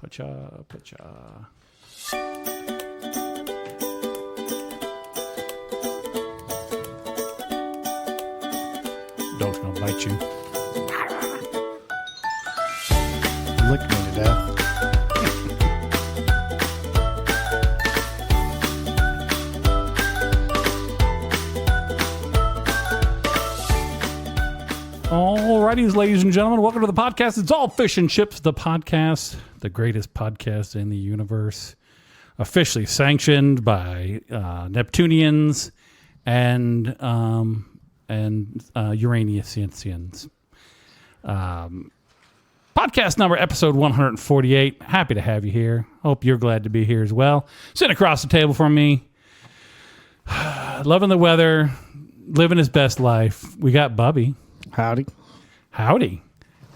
Pacha. Dog's gonna bite you. Lick me to death. Alrighty, ladies and gentlemen, welcome to the podcast. It's all fish and chips, the podcast, the greatest podcast in the universe, officially sanctioned by Neptunians and Uranus. Podcast number, episode 148. Happy to have you here. Hope you're glad to be here as well. Sitting across the table from me, loving the weather, living his best life. We got Bubby. Howdy.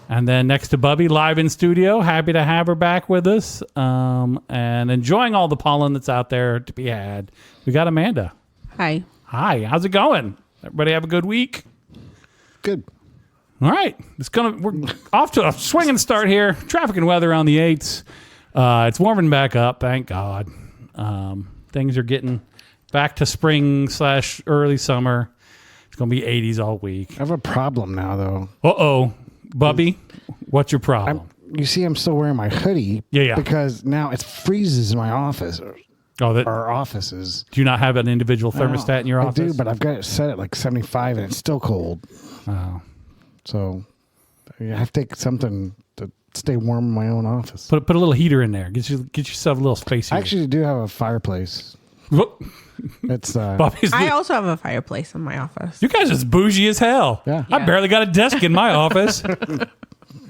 And then next to Bubby, live in studio. Happy to have her back with us and enjoying all the pollen that's out there to be had. We got Amanda. Hi. How's it going? Everybody have a good week? Good. All right. We're off to a swinging start here. Traffic and weather on the 8s. It's warming back up, thank God. Things are getting back to spring / early summer. It's going to be 80s all week. I have a problem now, though. Uh-oh. Bubby, what's your problem? You see, I'm still wearing my hoodie. Yeah. Because now it freezes in my office. Our offices. Do you not have an individual thermostat in your office? I do, but I've got it set at like 75 and it's still cold. Oh. So I have to take something to stay warm in my own office. Put a little heater in there. Get yourself a little space heater. I actually do have a fireplace. It's I also have a fireplace in my office. You guys are bougie as hell. Yeah. I barely got a desk in my office.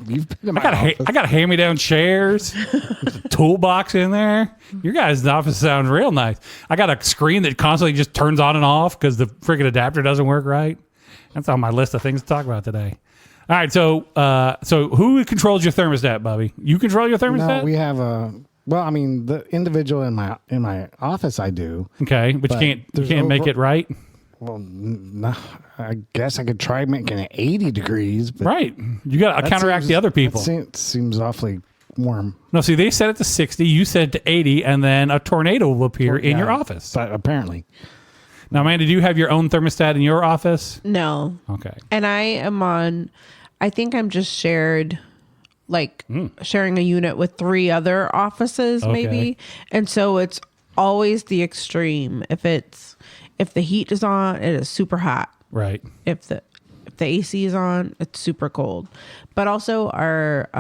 You've been in my office. I got hand-me-down chairs. There's a toolbox in there. Your guys' office sounds real nice. I got a screen that constantly just turns on and off because the freaking adapter doesn't work right. That's on my list of things to talk about today. All right, so who controls your thermostat, Bubby? You control your thermostat? No, we have a. Well, I mean, the individual in my office, I do. Okay, but you can't make it right. Well, no, I guess I could try making it 80 degrees. But right, you got to counteract the other people. Seems awfully warm. No, see, they set it to 60. You set it to 80, and then a tornado will appear in your office. But apparently. Now, Amanda, do you have your own thermostat in your office? No. Okay. And I think I'm just sharing a unit with 3 other offices, maybe. And so it's always the extreme. If the heat is on, it is super hot. Right. If the AC is on, it's super cold. But also our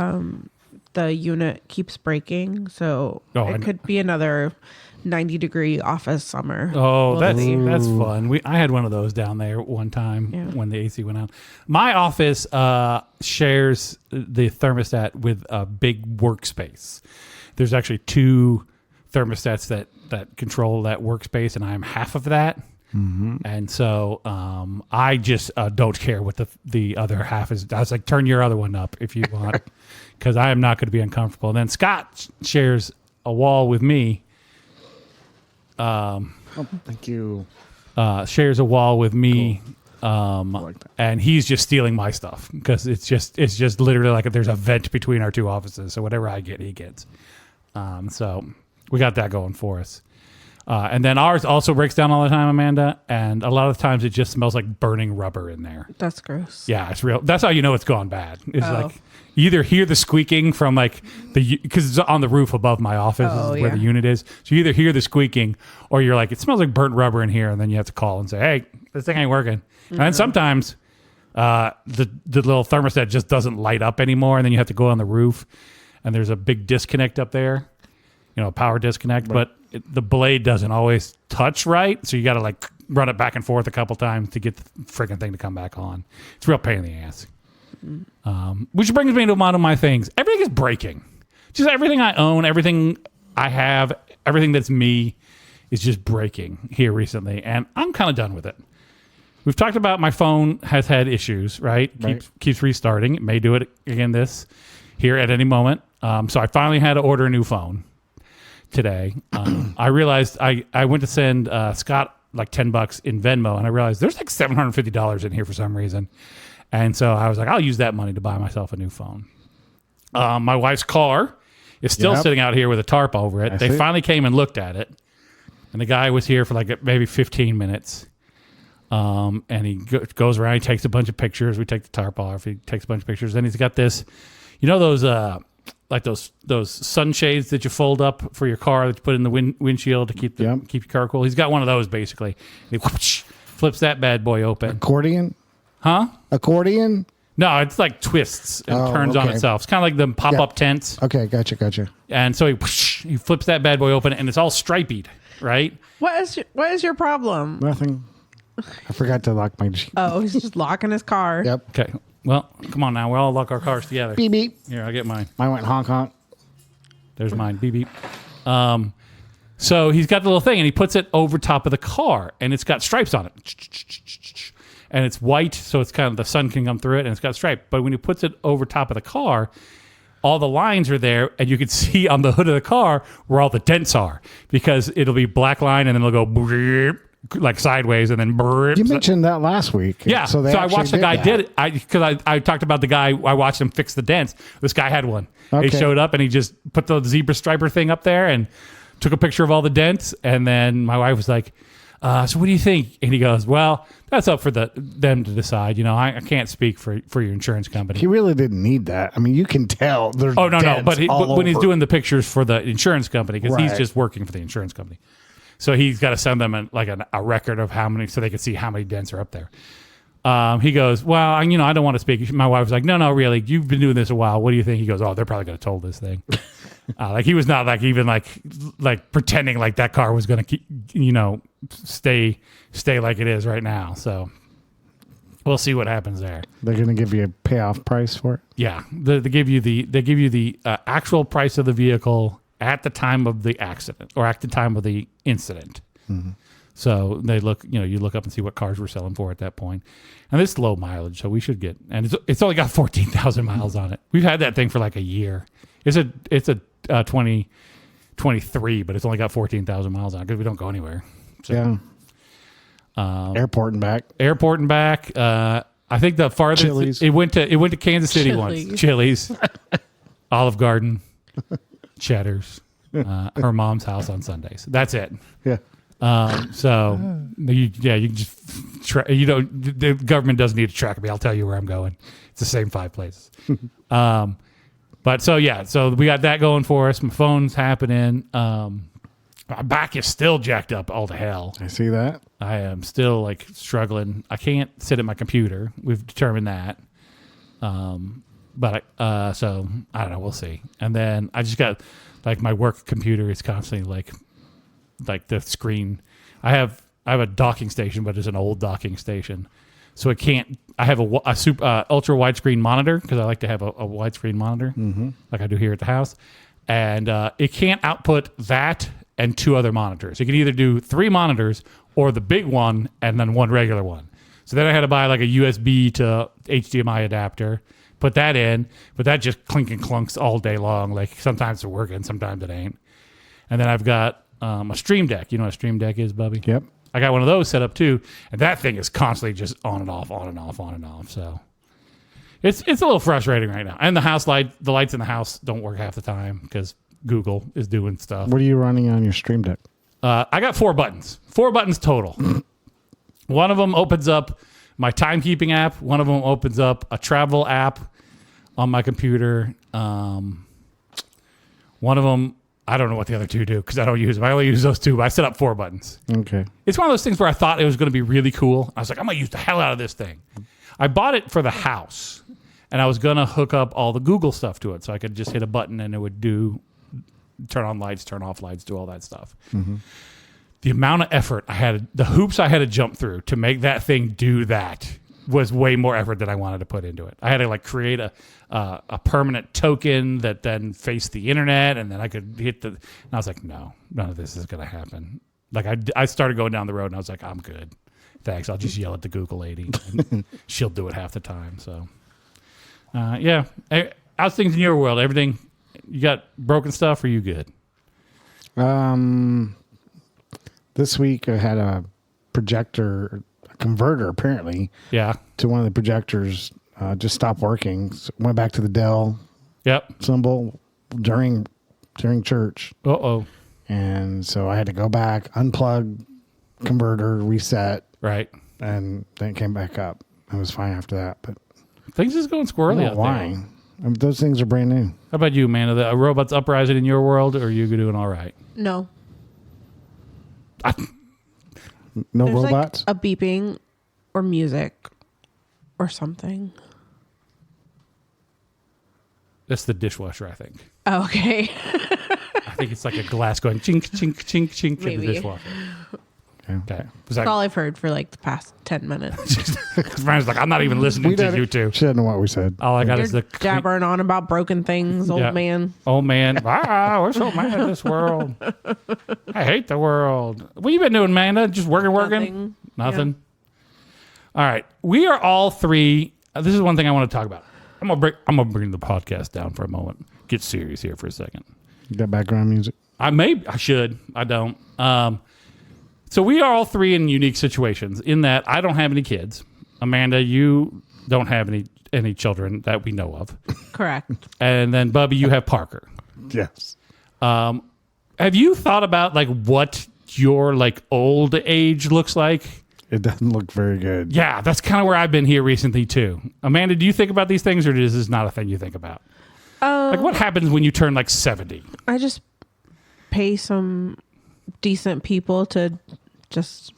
the unit keeps breaking, so it could be another 90-degree office summer. Oh, that's fun. I had one of those down there one time when the AC went out. My office shares the thermostat with a big workspace. There's actually 2 thermostats that control that workspace, and I am half of that. Mm-hmm. And so I just don't care what the other half is. I was like, turn your other one up if you want, because I am not going to be uncomfortable. And then Scott shares a wall with me. Thank you. Shares a wall with me, I like that. and he's just stealing my stuff because it's just literally like there's a vent between our 2 offices. So whatever I get, he gets. So we got that going for us. And then ours also breaks down all the time, Amanda, and a lot of times it just smells like burning rubber in there. That's gross. Yeah, it's real. That's how you know it's gone bad. It's like you either hear the squeaking from because it's on the roof above my office where the unit is. So you either hear the squeaking or you're like, it smells like burnt rubber in here, and then you have to call and say, hey, this thing ain't working. Mm-hmm. And then sometimes the little thermostat just doesn't light up anymore, and then you have to go on the roof, and there's a big disconnect up there, a power disconnect, but the blade doesn't always touch right, so you got to run it back and forth a couple times to get the freaking thing to come back on. It's a real pain in the ass. Which brings me to one of my things. Everything is breaking. Just everything I own, everything I have, everything that's me is just breaking here recently, and I'm kind of done with it. We've talked about my phone has had issues, right? Keeps restarting. It may do it again here at any moment. So I finally had to order a new phone today. I realized I went to send Scott like $10 in Venmo, and I realized there's like $750 in here for some reason. And so I was like, I'll use that money to buy myself a new phone. My wife's car is still sitting out here with a tarp over it. They finally came and looked at it. And the guy was here for like maybe 15 minutes. And he goes around, he takes a bunch of pictures. We take the tarp off. He takes a bunch of pictures. Then he's got this, those like those sunshades that you fold up for your car that you put in the windshield to keep your car cool. He's got one of those basically. He flips that bad boy open. Accordion? Huh? Accordion? No, it's like twists and turns on itself. It's kind of like the pop-up tents. Okay, gotcha. And so he flips that bad boy open, and it's all striped, right? What is your problem? Nothing. I forgot to lock my Jeep. Oh, he's just locking his car. Yep. Okay. Well, come on now. We'll all lock our cars together. Beep, beep. Here, I'll get mine. Mine went honk, honk. There's mine. Beep, beep. So he's got the little thing, and he puts it over top of the car, and it's got stripes on it. And it's white, so it's kind of the sun can come through it, and it's got stripes. But when he puts it over top of the car, all the lines are there, and you can see on the hood of the car where all the dents are, because it'll be black line, and then it'll go like sideways, and then you mentioned that last week. Yeah, so I watched the guy did it. Because I talked about the guy. I watched him fix the dents. This guy had one. Okay. He showed up and he just put the zebra striper thing up there and took a picture of all the dents. And then my wife was like, "So what do you think?" And he goes, "Well, that's up for them to decide. I can't speak for your insurance company." He really didn't need that. I mean, you can tell. There's no. But when he's over. doing the pictures for the insurance company, because he's just working for the insurance company. So he's got to send them a record of how many, so they can see how many dents are up there. He goes, "Well, I don't want to speak." My wife was like, "No, really. You've been doing this a while. What do you think?" He goes, "Oh, they're probably going to toll this thing." He was not like pretending like that car was going to keep, stay like it is right now. So we'll see what happens there. They're going to give you a payoff price for it. Yeah, they give you the actual price of the vehicle at the time of the accident or at the time of the incident. Mm-hmm. So they look, you look up and see what cars we're selling for at that point. And it's low mileage, so we should get, and it's only got 14,000 miles on it. We've had that thing for like a year. It's a 2023, but it's only got 14,000 miles on it because we don't go anywhere. So, yeah. Airport and back. I think the farthest Chili's. it went to Kansas City once. Chili's, Olive Garden. Cheddar's, her mom's house on Sundays. That's it. Yeah. You can just the government doesn't need to track me. I'll tell you where I'm going. It's the same 5 places. So we got that going for us. My phone's happening. My back is still jacked up all to hell. I see that. I am still struggling. I can't sit at my computer. We've determined that. But so I don't know. We'll see. And then I just got my work computer is constantly like the screen. I have a docking station, but it's an old docking station, so it can't. I have a super ultra widescreen monitor because I like to have a widescreen monitor like I do here at the house, and it can't output that and 2 other monitors. You can either do 3 monitors or the big one and then 1 regular one. So then I had to buy a USB to HDMI adapter. Put that in, but that just clink and clunks all day long. Sometimes it's working, sometimes it ain't. And then I've got a Stream Deck. You know what a Stream Deck is, Bubby? Yep. I got one of those set up too, and that thing is constantly just on and off, on and off, on and off. So it's a little frustrating right now. And the lights in the house don't work half the time because Google is doing stuff. What are you running on your Stream Deck? I got 4 buttons. 4 buttons total. One of them opens up my timekeeping app. One of them opens up a travel app on my computer. One of them, I don't know what the other 2 do because I don't use them. I only use those 2, but I set up 4 buttons. Okay. It's one of those things where I thought it was going to be really cool. I was like, I'm going to use the hell out of this thing. I bought it for the house, and I was going to hook up all the Google stuff to it so I could just hit a button and it would turn on lights, turn off lights, do all that stuff. Mm-hmm. The amount of effort the hoops I had to jump through to make that thing do that was way more effort than I wanted to put into it. I had to create a permanent token that then faced the internet, and then I could hit and I was like, no, none of this is going to happen. I started going down the road, and I was like, I'm good. Thanks. I'll just yell at the Google lady, and she'll do it half the time. So, yeah. How's things in your world? Everything, you got broken stuff, or you good? This week I had a converter apparently. Yeah. To one of the projectors just stopped working. So went back to the Dell Yep. symbol during during church. Uh-oh. And so I had to go back, unplug, converter, reset. Right. And then it came back up. I was fine after that. But things just going squirrely out why? there. Those things are brand new. How about you, Amanda? The robots uprising in your world, or are you doing all right? No. No There's robots? like a beeping or music or something. That's the dishwasher, I think. Oh, okay. I think it's like a glass going chink, chink, chink, chink in the Maybe. dishwasher. Yeah. Okay. That's all I've heard for like the past 10 minutes. Brian's like, I'm not even listening to you two. She didn't know what we said. All I got is You're the jabbering on about broken things, old man. Old man. We're so mad at this world. I hate the world. What you been doing, Amanda? Just working? Nothing? Yeah. All right. We are all three. This is one thing I want to talk about. I'm gonna bring the podcast down for a moment. Get serious here for a second. You got background music? I should. I don't. So we are all three in unique situations in that I don't have any kids. Amanda, you don't have any children that we know of. Correct. And then Bubby, you have Parker. Yes. Have you thought about like what your like old age looks like? It doesn't look very good. Yeah, that's kind of where I've been here recently too. Amanda, do you think about these things, or is this not a thing you think about? Like what happens when you turn like 70? I just pay some decent people to just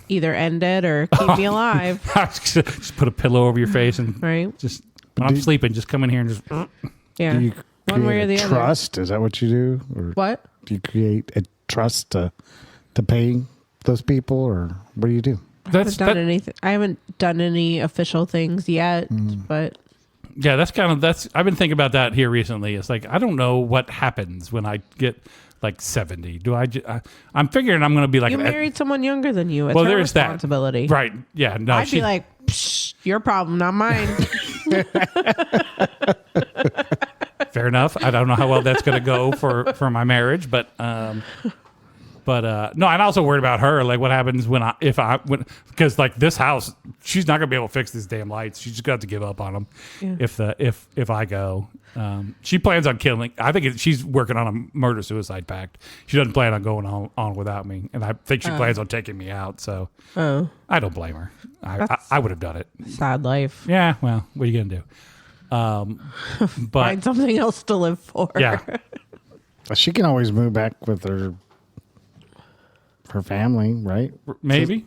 either end it or keep me alive. Just put a pillow over your face and right. Just when I'm sleeping, just come in here and just Yeah. Do you One way or the create a other. trust? Is that what you do? Or What? do you create a trust to pay those people, or what do you do? I haven't done any official things yet, but yeah, I've been thinking about that here recently. It's like I don't know what happens when I get like 70. I'm figuring I'm going to be like you married someone younger than you. It's well, her there's responsibility. That. Right. Yeah. No, I'd be like, psh, your problem, not mine. Fair enough. I don't know how well that's going to go for my marriage, but no, I'm also worried about her. Like, what happens because like this house, she's not going to be able to fix these damn lights. She's just got to give up on them. Yeah. If I go, she plans on killing. I think she's working on a murder-suicide pact. She doesn't plan on going on without me, and I think she plans on taking me out. So I don't blame her. I would have done it. Sad life. Yeah. Well, what are you going to do? But find something else to live for. Yeah. She can always move back with her family, right? Maybe.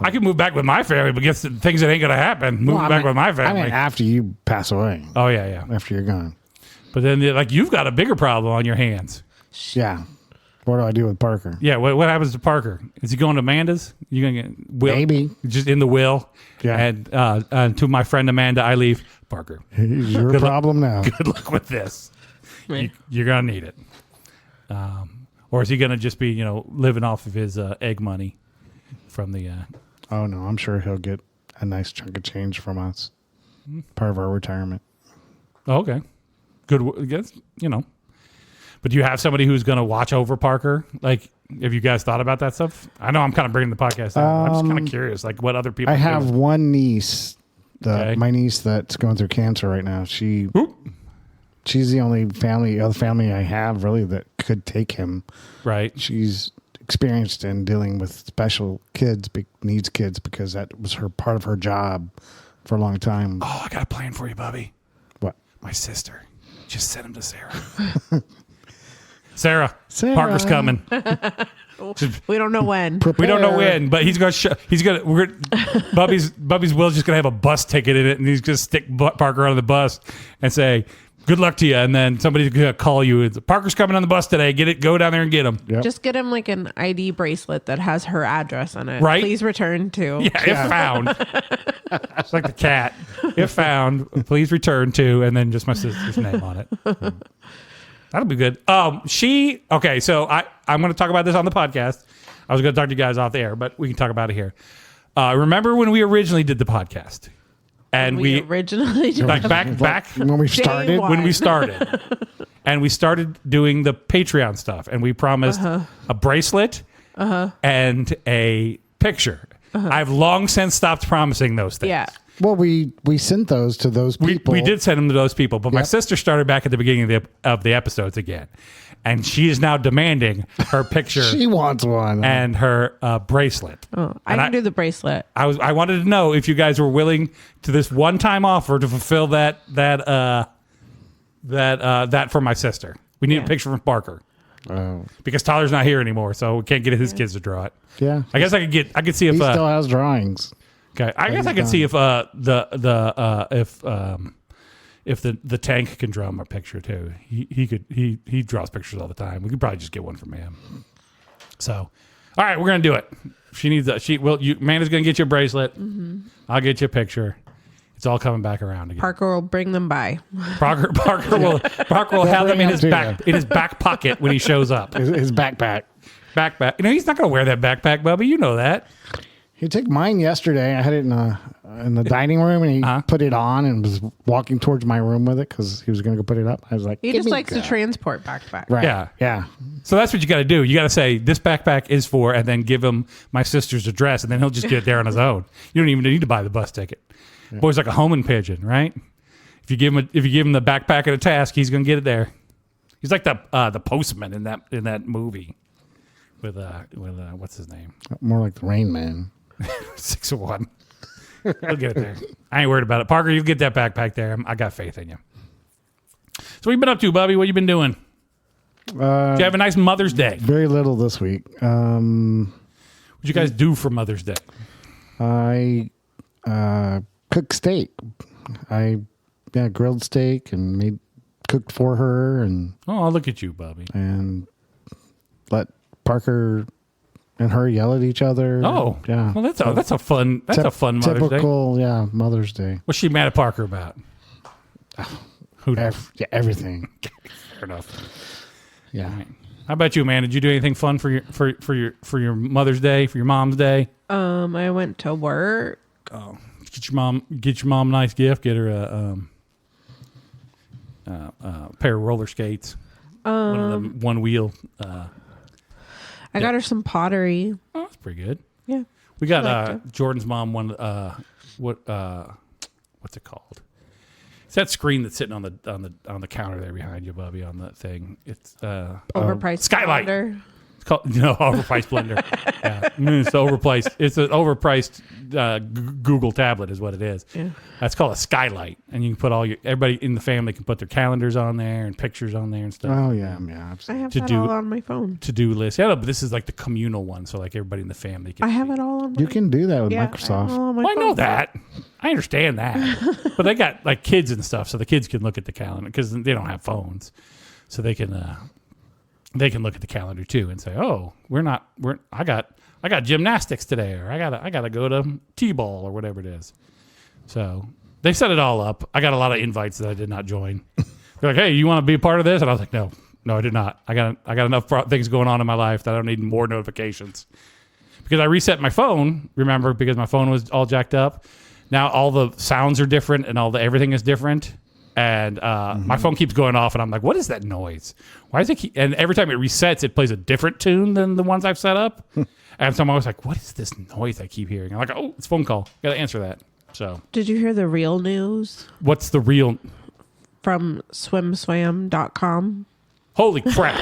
I could move back with my family, but guess the things that ain't gonna happen. Moving back with my family. I mean, after you pass away. Oh yeah. After you're gone. But then, like, you've got a bigger problem on your hands. Yeah. What do I do with Parker? Yeah. What happens to Parker? Is he going to Amanda's? You gonna get will? Maybe. Just in the will. Yeah. And to my friend Amanda, I leave Parker. He's your problem now. Good luck with this. You're gonna need it. Or is he gonna just be living off of his egg money from the? Oh no, I'm sure he'll get a nice chunk of change from us. Part of our retirement. Oh, okay. Good. Guess But do you have somebody who's going to watch over Parker? Like, have you guys thought about that stuff? I know I'm kind of bringing the podcast down. I'm just kind of curious, like what other people. I have do. one niece, my niece that's going through cancer right now. She's the only other family I have really that could take him. Right. She's experienced in dealing with special needs kids because that was part of her job for a long time. Oh, I got a plan for you, Bubby. What? My sister. Just send him to Sarah. Sarah, Parker's coming. We don't know when. We don't know when, but he's going to. Bubby's Will's just going to have a bus ticket in it, and he's going to stick Parker on the bus and say, "Good luck to you." And then somebody's going to call you. Parker's coming on the bus today. Go down there and get him. Yep. Just get him like an ID bracelet that has her address on it. Right. Please return to. Yeah, if found. It's like the cat. If found, please return to, and then just my sister's name on it. That'll be good. Okay, so I'm going to talk about this on the podcast. I was going to talk to you guys off the air, but we can talk about it here. Remember when we originally did the podcast? And we originally did back when we started. When we started. And we started doing the Patreon stuff, and we promised a bracelet and a picture. I've long since stopped promising those things. Yeah. Well, we sent those to those people. We did send them to those people, but my sister started back at the beginning of the episodes again. And she is now demanding her picture. She wants one. And her bracelet. Oh, I can do the bracelet. I wanted to know if you guys were willing to this one-time offer to fulfill that for my sister. We need a picture from Parker. Oh. Because Tyler's not here anymore, so we can't get his kids to draw it. Yeah. I guess I could see if he still has drawings. Okay. I guess I could see if the tank can draw him a picture too. He draws pictures all the time. We could probably just get one from him. So, all right, we're gonna do it. She needs Amanda's gonna get you a bracelet. Mm-hmm. I'll get you a picture. It's all coming back around again. Parker will bring them by. Parker will have them in his back pocket when he shows up. His backpack. You know, he's not gonna wear that backpack, Bubby. You know that. He took mine yesterday. I had it in the dining room, and he put it on and was walking towards my room with it because he was going to go put it up. I was like, he just likes to transport backpack. Right. Yeah. So that's what you got to do. You got to say this backpack is for, and then give him my sister's address, and then he'll just get it there on his own. You don't even need to buy the bus ticket. Yeah. Boy's like a homing pigeon, right? If you give him the backpack at a task, he's going to get it there. He's like the postman in that movie with what's his name? More like the Rain Man. 6 of 1. We'll get it there. I ain't worried about it. Parker, you'll get that backpack there. I got faith in you. So what you been up to, Bubby? What you been doing? Did you have a nice Mother's Day? Very little this week. What'd you guys do for Mother's Day? I cooked steak. I grilled steak and cooked for her. And oh, look at you, Bubby. And let Parker and her yell at each other. Oh, yeah. Well, that's a fun Mother's Day. Typical, Mother's Day. What's she mad at Parker about? Who knows? Everything. Fair enough. Yeah. Right. How about you, man? Did you do anything fun for your Mother's Day, for your Mom's Day? I went to work. Oh, get your mom a nice gift. Get her a pair of roller skates. One of them one wheel. I got her some pottery. Oh, that's pretty good. Yeah. We got Jordan's mom one. What's it called? It's that screen that's sitting on the counter there behind you, Bubby. On that thing, it's overpriced skylight. Blender. It's called overpriced blender. Yeah, it's overpriced. It's an overpriced Google tablet, is what it is. Yeah. That's called a skylight, and you can put everybody in the family can put their calendars on there and pictures on there and stuff. Oh yeah. I have that all on my phone. To-do list. Yeah, no, but this is like the communal one, so like everybody in the family can. I have it all on. You can do that with Microsoft. I know that. I understand that, but they got like kids and stuff, so the kids can look at the calendar because they don't have phones, so they can. They can look at the calendar too and say, "Oh, I got gymnastics today, or I gotta go to t-ball or whatever it is." So they set it all up. I got a lot of invites that I did not join. They're like, "Hey, you want to be a part of this?" And I was like, "No, I did not. I got enough things going on in my life that I don't need more notifications." Because I reset my phone, remember, because my phone was all jacked up. Now all the sounds are different and everything is different. And my phone keeps going off, and I'm like, "What is that noise? Why is it?" And every time it resets, it plays a different tune than the ones I've set up. And so I'm always like, "What is this noise I keep hearing?" I'm like, "Oh, it's a phone call. Got to answer that." So, did you hear the real news? What's the real? From swimswam.com. Holy crap!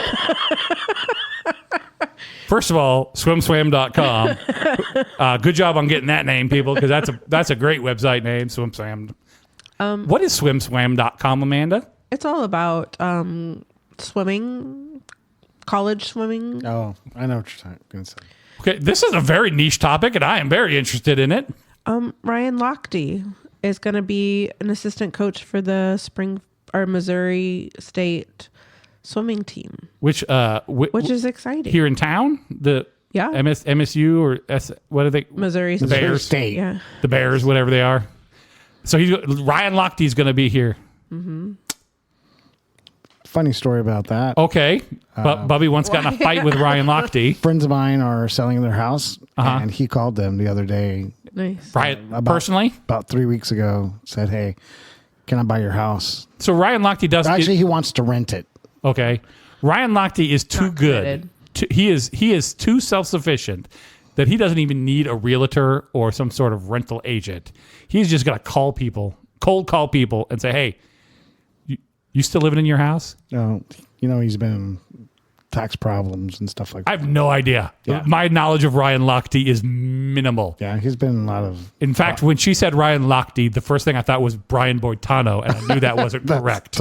First of all, swimswam.com. Good job on getting that name, people, because that's a great website name, SwimSwam. What is swimswam.com, Amanda? It's all about swimming, college swimming. Oh, I know what you're going to say. Okay, this is a very niche topic, and I am very interested in it. Ryan Lochte is going to be an assistant coach for the Missouri State swimming team, which is exciting here in town. MSU or what are they? Missouri State. Yeah, the Bears, whatever they are. So Ryan Lochte is going to be here. Mm-hmm. Funny story about that. Okay, Bubby once got in a fight with Ryan Lochte. Friends of mine are selling their house, and he called them the other day. Nice. Personally? About 3 weeks ago, said, "Hey, can I buy your house?" So Ryan Lochte does. Actually, he wants to rent it. Okay, Ryan Lochte is too good. He is too self-sufficient that he doesn't even need a realtor or some sort of rental agent. He's just going to cold call people and say, hey, you still living in your house? No, he's been in tax problems and stuff like that. I have no idea. Yeah. My knowledge of Ryan Lochte is minimal. Yeah, he's been in a lot of... In fact, when she said Ryan Lochte, the first thing I thought was Brian Boitano, and I knew that wasn't correct.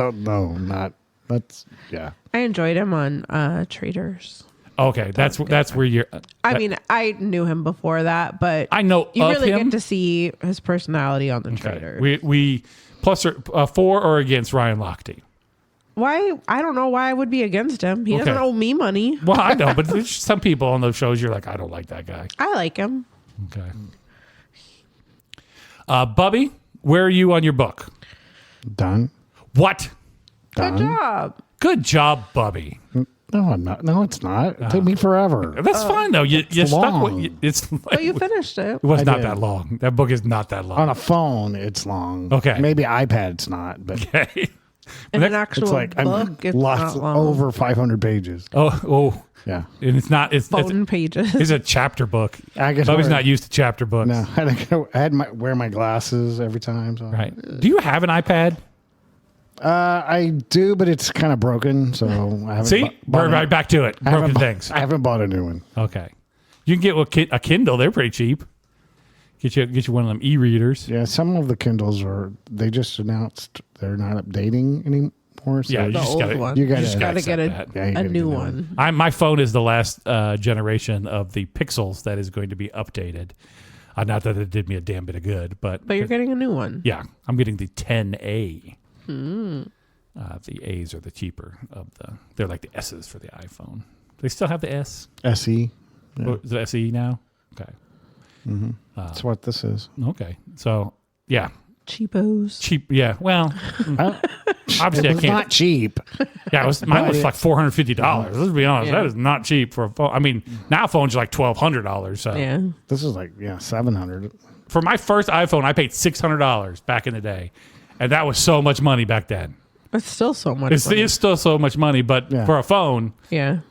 Yeah. I enjoyed him on Traders. Okay, that's where you're... I mean, I knew him before that, but I know you of really him. get to see his personality on the Traders. We plus for or against Ryan Lochte. Why? I don't know why I would be against him. He doesn't owe me money. Well, I know, but there's some people on those shows you're like, I don't like that guy. I like him. Okay. Bubby, where are you on your book? Done. What? Done. Good job. Good job, Bubby. No, I'm not. No, it's not. It took me forever. That's fine though. You stuck with it's. But you finished it. It was not that long. That book is not that long. On a phone, it's long. Okay. Maybe iPad, it's not. But okay. In an actual it's like book, it's lots not long. over 500 pages. Oh. Yeah. And it's not. It's phone pages. It's a chapter book. I guess Bubby's not used to chapter books. No, I had to wear my glasses every time. So. Right. Do you have an iPad? I do, but it's kind of broken, so I haven't. See, we're right back to it. Broken things. I haven't bought a new one. Okay, you can get a Kindle. They're pretty cheap. Get you one of them e-readers. Yeah, some of the Kindles they just announced they're not updating anymore. So yeah, you just gotta get a new one. My phone is the last generation of the Pixels that is going to be updated. Not that it did me a damn bit of good, but you're getting a new one. Yeah, I'm getting the 10A. The A's are the cheaper of they're like the S's for the iPhone. They still have the S? SE. Yeah. Is it SE now? Okay. Mm-hmm. That's what this is. Okay. So, yeah. Cheapos. Cheap. Yeah. Well, obviously it's not cheap. Yeah, mine was like $450. Let's be honest. That is not cheap for a phone. I mean, now phones are like $1,200. So yeah. This is like, $700. For my first iPhone, I paid $600 back in the day. And that was so much money back then. It's still so much money. It's still so much money, but for a phone,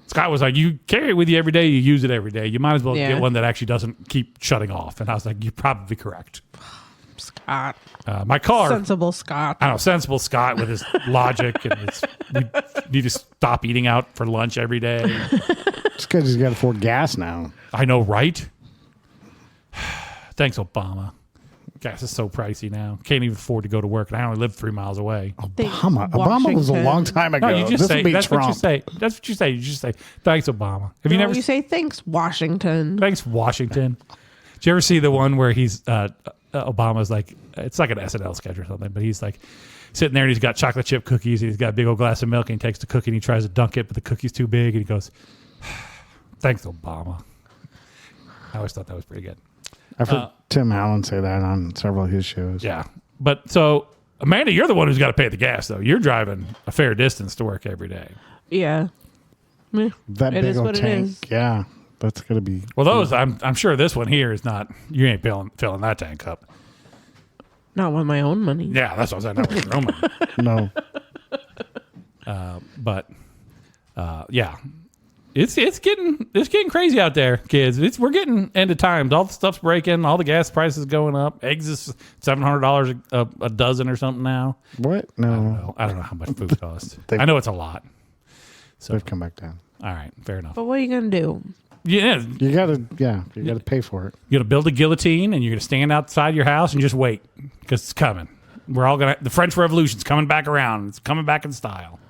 Scott was like, you carry it with you every day, you use it every day. You might as well get one that actually doesn't keep shutting off. And I was like, you're probably correct. Scott. My car. Sensible Scott. I know, sensible Scott with his logic and we need to stop eating out for lunch every day. It's because he's got to afford gas now. I know, right? Thanks, Obama. Gas is so pricey now. Can't even afford to go to work, and I only live 3 miles away. Obama was a long time ago. No, you just say that's Trump. what you say. That's what you say. You just say thanks, Obama. Have you never? You say thanks, Washington. Thanks, Washington. Did you ever see the one where he's Obama's like it's like an SNL sketch or something, but he's like sitting there and he's got chocolate chip cookies and he's got a big old glass of milk and he takes the cookie and he tries to dunk it, but the cookie's too big and he goes, "Thanks, Obama." I always thought that was pretty good. I've heard Tim Allen say that on several of his shows. Yeah. But so, Amanda, you're the one who's got to pay the gas, though. You're driving a fair distance to work every day. Yeah. That big old tank. Yeah. That's going to be. Well, those, I'm sure this one here is not, you ain't filling that tank up. Not with my own money. Yeah, that's what I said. Not with your own money. No. But, yeah. It's getting crazy out there, kids. We're getting end of times. All the stuff's breaking. All the gas prices going up. Eggs is $700 a dozen or something now. What? No, I don't know how much food costs. I know it's a lot. So they've come back down. All right, fair enough. But what are you gonna do? Yeah, you gotta pay for it. You gotta build a guillotine, and you're gonna stand outside your house and just wait because it's coming. The French Revolution's coming back around. It's coming back in style.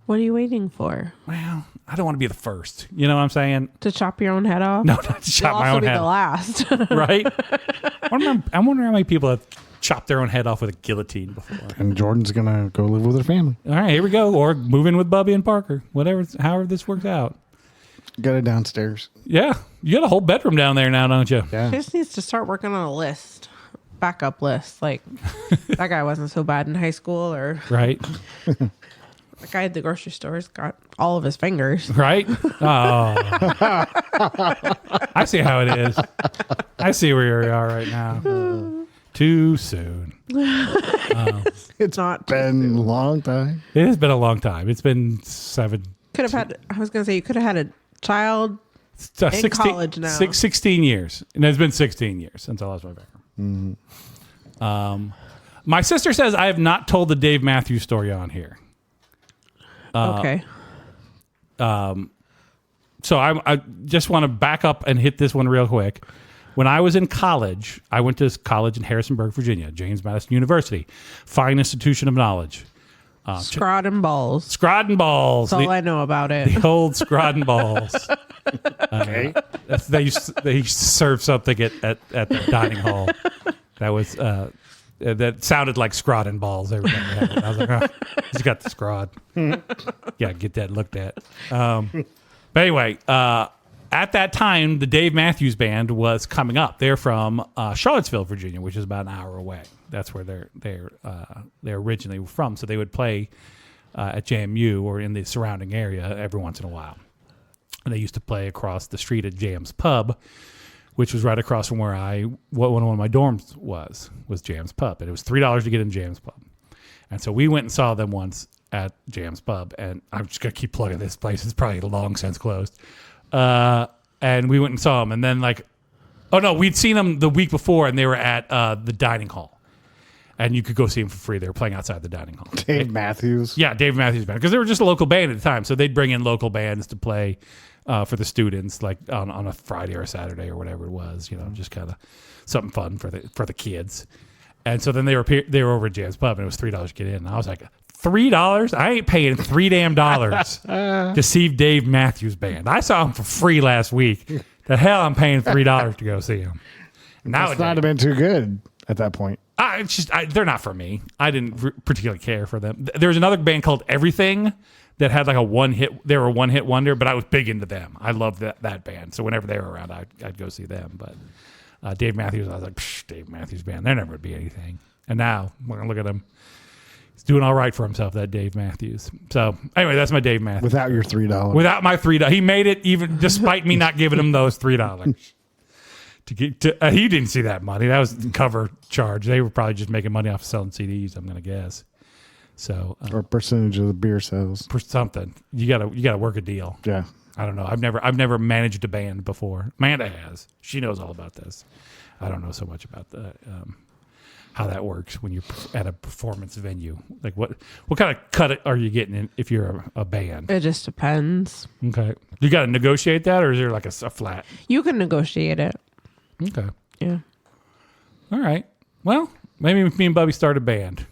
What are you waiting for? Well, I don't want to be the first. You know what I'm saying? To chop your own head off? No, not to chop my own head. You'll also be the last. Right? I'm wondering how many people have chopped their own head off with a guillotine before. And Jordan's going to go live with her family. All right, here we go. Or move in with Bubby and Parker. However this works out. Got it downstairs. Yeah. You got a whole bedroom down there now, don't you? Yeah. She just needs to start working on a list. Backup list. Like, that guy wasn't so bad in high school or... Right. The guy at the grocery store's got all of his fingers. Right? Oh. I see how it is. I see where you are right now. Too soon. It's not been a long time. It has been a long time. It's been 7. I was going to say, you could have had a child In college now. 16 years. And it's been 16 years since I lost my background. Mm-hmm. My sister says I have not told the Dave Matthews story on here. Okay. So I just want to back up and hit this one real quick. When I was in college, I went to college in Harrisonburg, Virginia, James Madison University, fine institution of knowledge. Scrod balls. Scrod balls. That's all I know about it. The old Scrod balls. Okay. They used to serve something at the dining hall. That was that sounded like Scrod balls every time they had it. I was like, oh, he's got the Scrod. Yeah, get that looked at. But anyway, at that time, the Dave Matthews Band was coming up. They're from Charlottesville, Virginia, which is about an hour away. That's where they're originally from. So they would play at JMU or in the surrounding area every once in a while. And they used to play across the street at Jam's Pub, which was right across from where one of my dorms was Jam's Pub. And it was $3 to get in Jam's Pub. And so we went and saw them once at Jam's Pub. And I'm just going to keep plugging this place. It's probably long since closed. And we went and saw them. And then we'd seen them the week before and they were at the dining hall. And you could go see them for free. They were playing outside the dining hall. Dave Matthews? Yeah, Dave Matthews Band. Because they were just a local band at the time. So they'd bring in local bands to play for the students, like on a Friday or a Saturday or whatever it was. Just kind of something fun for the kids. And so then they were over at Jam's Pub, and it was $3 to get in. And I was like, $3? I ain't paying $3 damn to see Dave Matthews Band. I saw him for free last week. The hell I'm paying $3 to go see him. Nowadays, that's not have been too good at that point. They're not for me. I didn't particularly care for them. There was another band called Everything that had like a one-hit. They were a one-hit wonder, but I was big into them. I loved that band. So whenever they were around, I'd go see them. But Dave Matthews, I was like, Dave Matthews Band. They're never going to be anything. And now, look at him. He's doing all right for himself, that Dave Matthews. So anyway, that's my Dave Matthews. Without your $3. Without my $3. He made it even despite me not giving him those $3. He didn't see that money. That was the cover charge. They were probably just making money off of selling CDs, I'm going to guess. So or a percentage of the beer sales. Something. You gotta work a deal. Yeah. I don't know. I've never managed a band before. Amanda has. She knows all about this. I don't know so much about how that works when you're at a performance venue. Like what kind of cut are you getting if you're a band? It just depends. Okay. You got to negotiate that, or is there like a flat? You can negotiate it. Okay. Yeah. All right. Well, maybe me and Bubby start a band.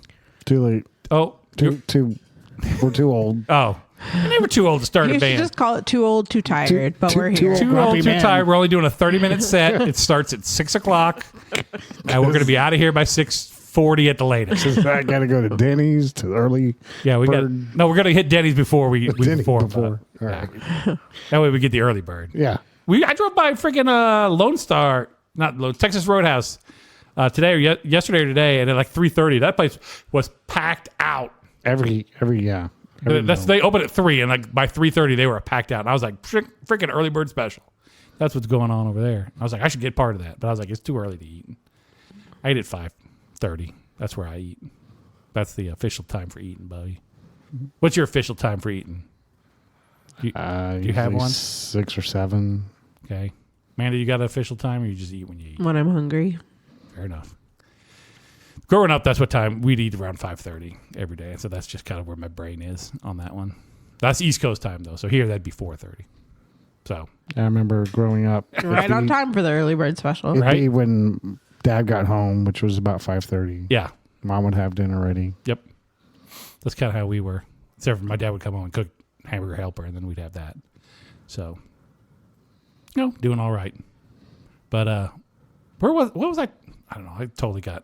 Too late. Oh. We're too old. Oh. You're never too old to start a band. You should just call it Too Old, Too Tired, but we're here. Too old, too tired. We're only doing a 30-minute set. It starts at 6 o'clock, and we're going to be out of here by 6:40 at the latest. I got to go to Denny's to early. Yeah, we're going to hit Denny's before we before. All right. That way we get the early bird. Yeah. I drove by freaking Texas Roadhouse today or yesterday or today, and at like 3:30, that place was packed out. They open at 3, and like by 3:30 they were packed out. And I was like, freaking early bird special. That's what's going on over there. I was like, I should get part of that, but I was like, it's too early to eat. I eat at 5:30. That's where I eat. That's the official time for eating, Bubby. What's your official time for eating? Do you have one? 6 or 7. Okay. Amanda, you got an official time, or you just eat when you eat? When I'm hungry. Fair enough. Growing up, that's what time we'd eat, around 5:30 every day. So that's just kind of where my brain is on that one. That's East Coast time, though. So here, that'd be 4:30. So I remember growing up. Right on time for the early bird special. It'd right? be when Dad got home, which was about 5:30. Yeah. Mom would have dinner ready. Yep. That's kind of how we were. Except for my dad would come home and cook hamburger helper, and then we'd have that. So, doing all right. But what was I? I don't know.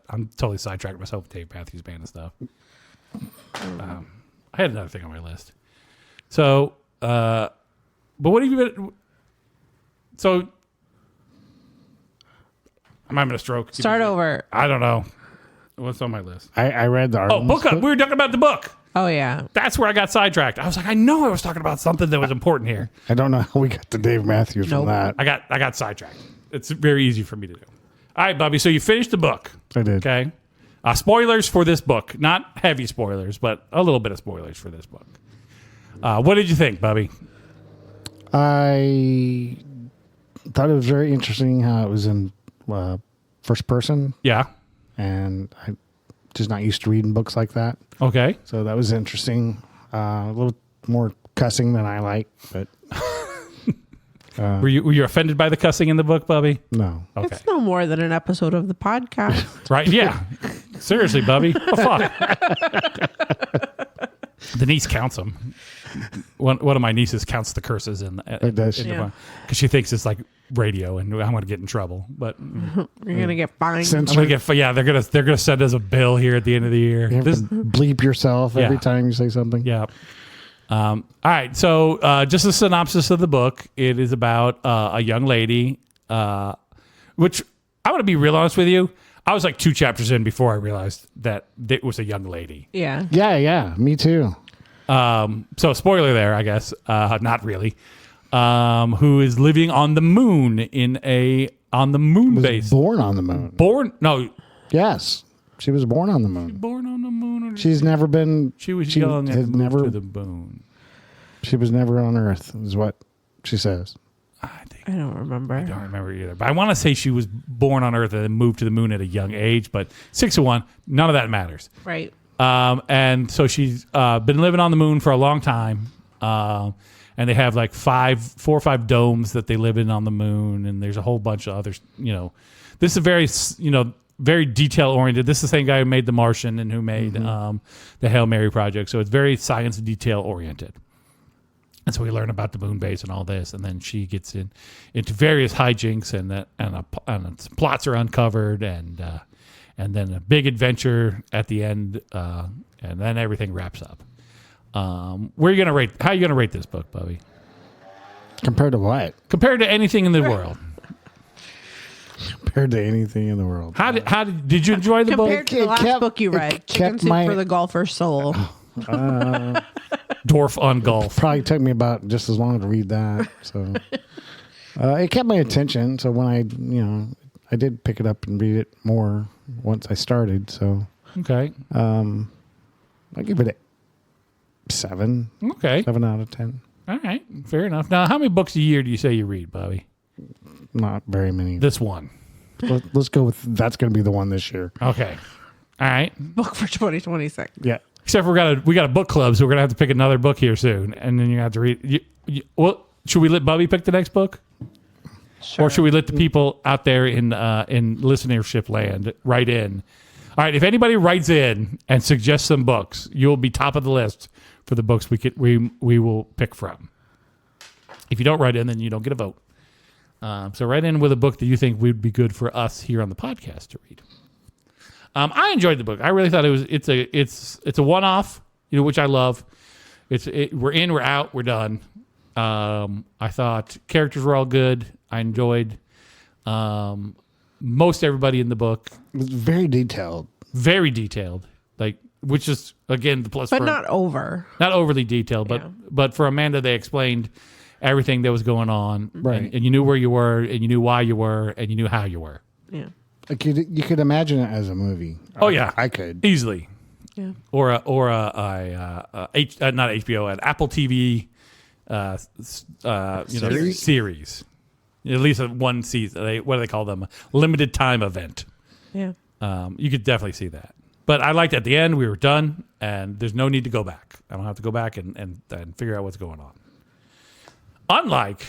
I'm totally sidetracked myself with Dave Matthews Band and stuff. I had another thing on my list. So, but what have you been? So, I'm having a stroke. Start over. I don't know. What's on my list? I read the article. Book up. We were talking about the book. Oh, yeah. That's where I got sidetracked. I was like, I know I was talking about something that was important here. I don't know how we got to Dave Matthews from that. I got sidetracked. It's very easy for me to do. All right, Bubby. So you finished the book. I did. Okay. Spoilers for this book. Not heavy spoilers, but a little bit of spoilers for this book. What did you think, Bubby? I thought it was very interesting how it was in first person. Yeah. And I'm just not used to reading books like that. Okay. So that was interesting. A little more cussing than I like, but... were you offended by the cussing in the book, Bubby? No. Okay. It's no more than an episode of the podcast. Right? Yeah. Seriously, Bubby. Oh, fuck. Denise counts them. One of my nieces counts the curses because she thinks it's like radio, and I'm going to get in trouble. But you're going to get fined. I'm going to get. Yeah, they're going to send us a bill here at the end of the year. You have to bleep yourself every time you say something. Yeah. All right. So just a synopsis of the book. It is about a young lady, which I want to be real honest with you. I was like 2 chapters in before I realized that it was a young lady. Yeah. Yeah. Me too. So spoiler there, I guess. Not really. Who is living on the moon on the moon base? Born on the moon. No. Yes. She was born on the moon. Born on the moon. She's never been. She was young and moved to the moon. She was never on Earth, is what she says. I don't remember. I don't remember either. But I want to say she was born on Earth and then moved to the moon at a young age. But 6 of 1, none of that matters. Right. And so she's been living on the moon for a long time. And they have like 4 or 5 domes that they live in on the moon. And there's a whole bunch of others. This is a very, very detail oriented. This is the same guy who made The Martian and who made the Hail Mary project. So it's very science detail oriented. And so we learn about the moon base and all this, and then she gets into various hijinks, and plots are uncovered, and then a big adventure at the end, and then everything wraps up. How are you gonna rate this book, Bubby? Compared to what? Compared to anything in the world. Compared to anything in the world. How did you enjoy the book? Compared to the last book you read, Chicken Soup for the Golfer's Soul. Dwarf on Golf. Probably took me about just as long to read that. So it kept my attention. So when I did pick it up and read it more once I started. So okay, I give it a 7. Okay, 7 out of 10. All right, fair enough. Now, how many books a year do you say you read, Bobby? Not very many. This one. Let's go with that's going to be the one this year. Okay. All right. Book for 2026. Yeah. Except we got a book club, so we're gonna have to pick another book here soon, and then you have to read. Well, should we let Bubby pick the next book, or should we let the people out there in listenership land write in? All right, if anybody writes in and suggests some books, you'll be top of the list for the books we will pick from. If you don't write in, then you don't get a vote. So write in with a book that you think would be good for us here on the podcast to read. I enjoyed the book. I really thought it's a one-off, which I love. We're in, we're out, we're done. I thought characters were all good. I enjoyed most everybody in the book. It was very detailed. Very detailed, which is again the plus. But not overly detailed. But for Amanda, they explained everything that was going on, right? And you knew where you were, and you knew why you were, and you knew how you were. Yeah. You could imagine it as a movie. Oh yeah, I could easily. Yeah. Or not HBO, an Apple TV, series. At least one season. What do they call them? Limited time event. Yeah. You could definitely see that. But I liked at the end we were done, and there's no need to go back. I don't have to go back and figure out what's going on. Unlike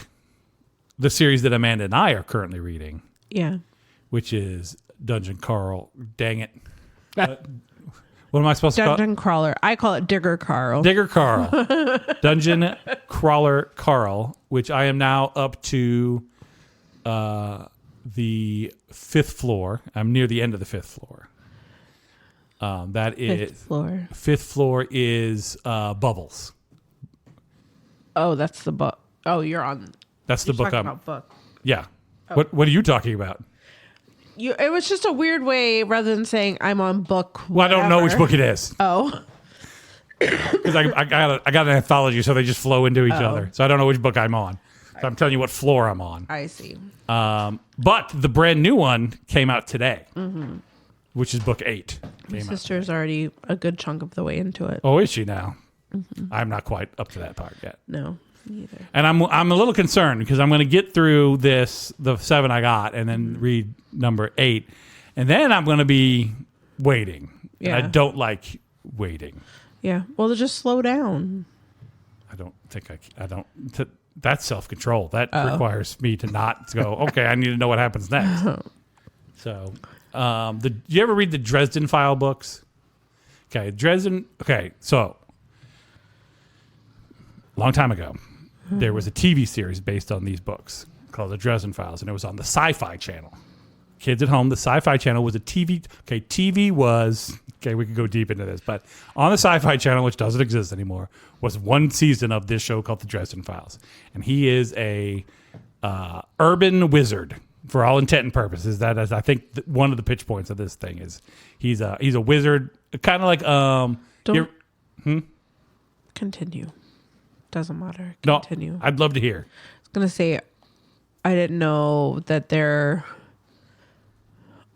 the series that Amanda and I are currently reading. Yeah. Which is Dungeon Carl. Dang it. What am I supposed to call it? Dungeon Crawler. I call it Digger Carl. Digger Carl. Dungeon Crawler Carl, which I am now up to the 5th floor. I'm near the end of the 5th floor. That is... 5th floor. 5th floor is Bubbles. Oh, that's the book. Oh, you're on... That's the book I'm... about book. Yeah. Oh. What are you talking about? It was just a weird way rather than saying I'm on book. Well, I don't know which book it is. Oh. Because I got an anthology, so they just flow into each other. So I don't know which book I'm on. So I'm telling you what floor I'm on. I see. But the brand new one came out today, which is book 8. My sister's already a good chunk of the way into it. Oh, is she now? Mm-hmm. I'm not quite up to that part yet. No. Neither. And I'm a little concerned because I'm going to get through the 7 I got, and then read number 8, and then I'm going to be waiting. Yeah. And I don't like waiting. Yeah. Well, to just slow down. I don't think I don't. That's self-control. That requires me to not go, okay, I need to know what happens next. So, did you ever read the Dresden File books? Okay, so long time ago, there was a TV series based on these books called The Dresden Files, and it was on the Sci-Fi Channel. Kids at home, the Sci-Fi Channel was a TV. Okay, TV was, okay, we could go deep into this, but on the Sci-Fi Channel, which doesn't exist anymore, was one season of this show called The Dresden Files. And he is a urban wizard for all intent and purposes. That is, I think, one of the pitch points of this thing is he's a wizard, kind of like Continue. Doesn't matter. No, Continue. I'd love to hear. I was gonna say, I didn't know that there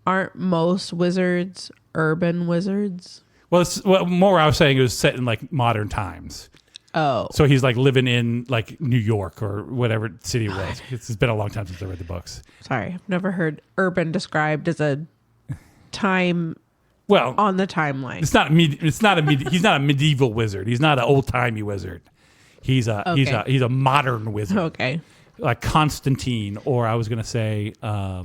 aren't most wizards urban wizards. Well, more I was saying it was set in like modern times. Oh, So he's like living in like New York or whatever city it was. It's been a long time since I read the books. sorry, I've never heard urban described as a time Well, on the timeline. he's not a medieval wizard. He's not an old timey wizard. He's a modern wizard. Okay. Like Constantine, or I was gonna say I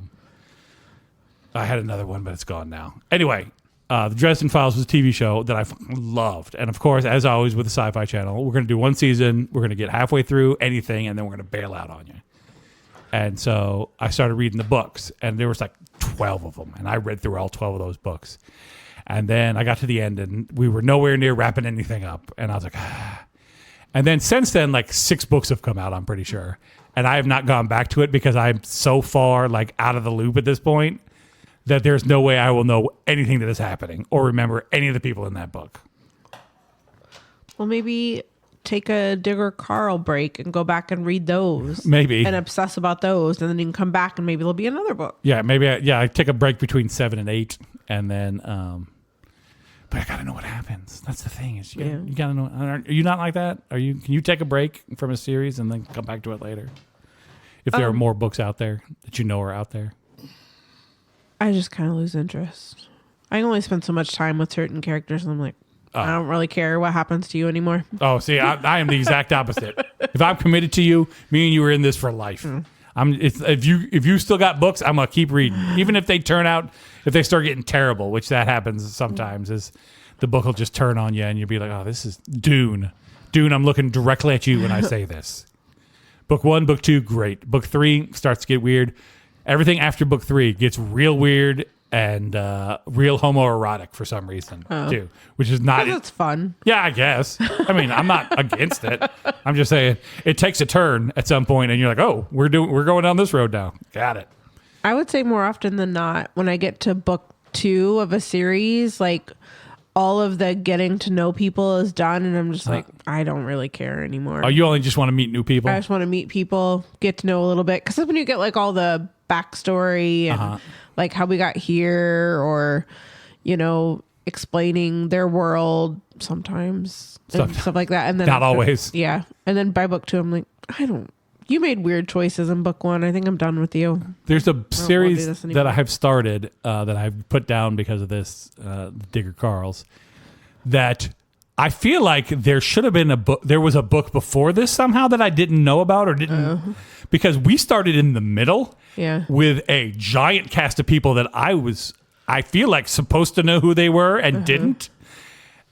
had another one, but it's gone now. Anyway, the Dresden Files was a TV show that I loved, and of course, as always with the Sci-Fi Channel, we're gonna do one season. We're gonna get halfway through anything, and then we're gonna bail out on you. And so I started reading the books, and there was like 12 of them, and I read through all 12 of those books. And then I got to the end, and we were nowhere near wrapping anything up, and I was like, ah. And then since then, like 6 books have come out, I'm pretty sure. And I have not gone back to it because I'm so far like out of the loop at this point that there's no way I will know anything that is happening or remember any of the people in that book. Well, maybe take a Digger Carl break and go back and read those. Maybe. And obsess about those. And then you can come back and maybe there'll be another book. Yeah, maybe. I take a break between 7 and 8, and then. But I gotta know what happens. That's the thing. Is you gotta know. Are you not like that? Can you take a break from a series and then come back to it later? If there are more books out there that you know are out there. I just kind of lose interest. I only spend so much time with certain characters, and I'm like, I don't really care what happens to you anymore. Oh, see, I am the exact opposite. If I'm committed to you, me and you are in this for life. If you still got books, I'm gonna keep reading, even if they start getting terrible, which that happens sometimes. Is the book will just turn on you, and you'll be like, oh, this is Dune. I'm looking directly at you when I say this. Book 1, book 2, great. Book 3 starts to get weird. Everything after book 3 gets real weird and real homoerotic for some reason too, which is not. It's fun. Yeah, I guess. I mean, I'm not against it. I'm just saying it takes a turn at some point, and you're like, oh, we're going down this road now. Got it. I would say more often than not, when I get to book 2 of a series, like all of the getting to know people is done, and I'm just like, I don't really care anymore. Oh, you only just want to meet new people? I just want to meet people, get to know a little bit, because when you get like all the backstory and like how we got here, or explaining their world sometimes and stuff like that, and then not always. Yeah, and then by book 2, I'm like, you made weird choices in book 1. I think I'm done with you. There's a series that I have started that I've put down because of this, Digger Carls, that I feel like there should have been a book. There was a book before this somehow that I didn't know about or didn't, because we started in the middle with a giant cast of people that I feel like supposed to know who they were and didn't.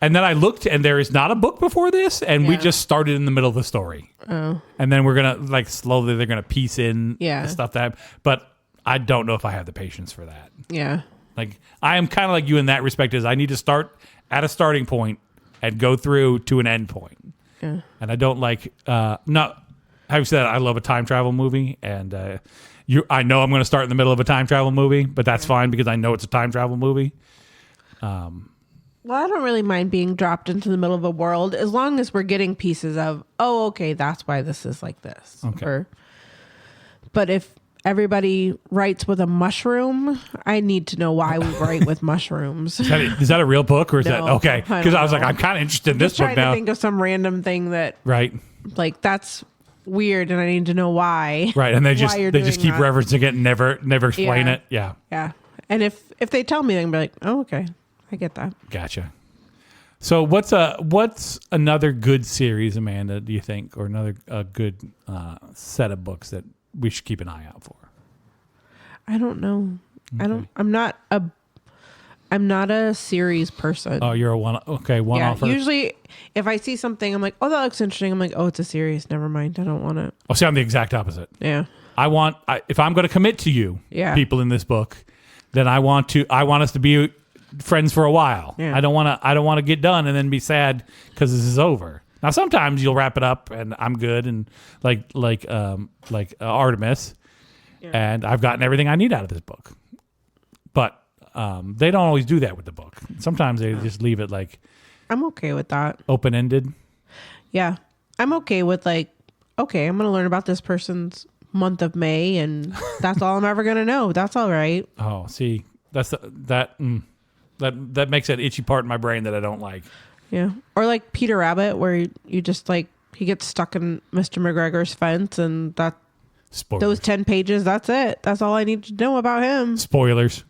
And then I looked, and there is not a book before this, and we just started in the middle of the story. Oh. And then we're going to, slowly, they're going to piece in the stuff but I don't know if I have the patience for that. Yeah. I am kind of like you in that respect, is I need to start at a starting point and go through to an end point. Yeah. And I don't like, having said that, I love a time travel movie, and I know I'm going to start in the middle of a time travel movie, but that's fine because I know it's a time travel movie. Well, I don't really mind being dropped into the middle of a world as long as we're getting pieces of, oh, okay, that's why this is like this. Okay. But if everybody writes with a mushroom, I need to know why we write with mushrooms. Is that a real book, or is that okay? Because I was like, I'm kind of interested in this book now. Trying to think of some random thing that, right? Like that's weird and I need to know why. Right, and they just you're keep that. referencing it and never explain Yeah. it. Yeah. Yeah. And if they tell me, I'm like, oh, okay, I get that. Gotcha. So what's another good series, Amanda, do you think, or another good set of books that we should keep an eye out for? I don't know. Okay. I'm not a series person. Oh, you're a one-offer. Usually if I see something, I'm like, oh, that looks interesting. I'm like, oh, it's a series. Never mind. I don't want it. Oh, see, I'm the exact opposite. Yeah. If I'm going to commit to you, people in this book, then I want us to be friends for a while. Yeah. I don't want to get done and then be sad because this is over. Now, sometimes you'll wrap it up and I'm good and like Artemis, and I've gotten everything I need out of this book. But they don't always do that with the book. Sometimes they just leave it like I'm okay with that. Open-ended. Yeah. I'm okay with okay, I'm going to learn about this person's month of May and that's all I'm ever going to know. That's all right. Oh, see, that makes that itchy part in my brain that I don't like. Yeah. Or like Peter Rabbit, where you just he gets stuck in Mr. McGregor's fence and Spoilers. those 10 pages, that's it. That's all I need to know about him. Spoilers.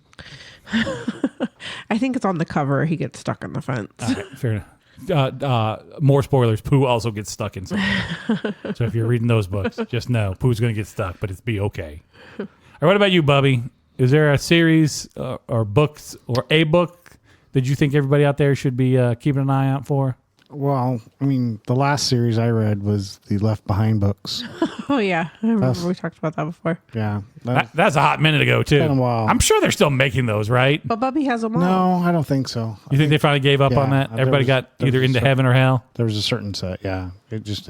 I think it's on the cover. He gets stuck in the fence. All right, fair enough. More spoilers. Pooh also gets stuck in something. So if you're reading those books, just know Pooh's going to get stuck, but it's be okay. All right, what about you, Bubby? Is there a series or books or a book that you think everybody out there should be keeping an eye out for? Well, I mean, the last series I read was the Left Behind books. Oh, yeah. I remember we talked about that before. Yeah. That's a hot minute ago, too. Been a while. I'm sure they're still making those, right? But Bubby has them all. No, I don't think so. You think they finally gave up on that? Everybody got either into heaven or hell? There was a certain set, yeah. It just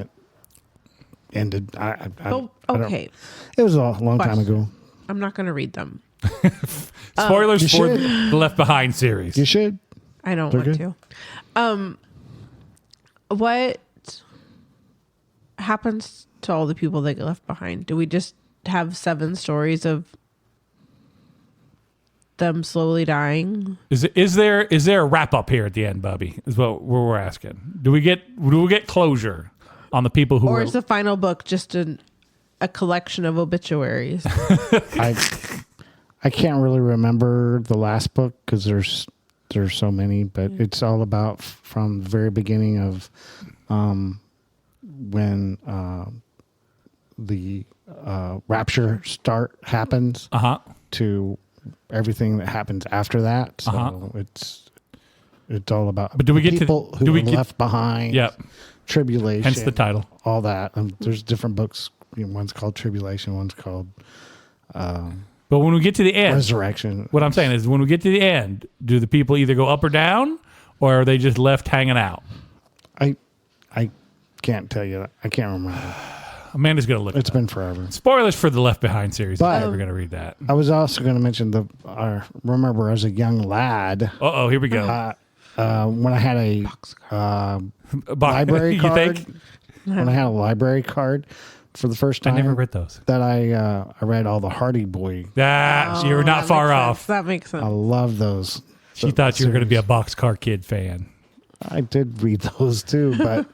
ended. Okay. It was a long time ago. I'm not going to read them. Spoilers You for should. the Left Behind series. You should. I don't They're want good. to. What happens to all the people that get left behind? Do we just have 7 stories of them slowly dying? Is there a wrap up here at the end, Bubby? Is what we're asking. Do we get closure on the people who Or is the final book just a collection of obituaries? I can't really remember the last book because there's so many, but it's all about from the very beginning of when the rapture happens to everything that happens after that. So it's all about. But do we get people who are left behind? Yep. Tribulation. Hence the title. All that. There's different books. One's called Tribulation. One's called. But when we get to the end, Resurrection. What I'm saying is, when we get to the end, do the people either go up or down, or are they just left hanging out? I can't tell you that. I can't remember. Amanda's going to look. It's been forever. Spoilers for the Left Behind series. But- I'm never going to read that. I was also going to mention remember as a young lad, Here we go. when I had a library You card. think? When I had a library card for the first time. I never read those. That I read all the Hardy Boy. You're not far off. That makes sense. I love those. She thought you were going to be a Boxcar Kid fan. I did read those too, but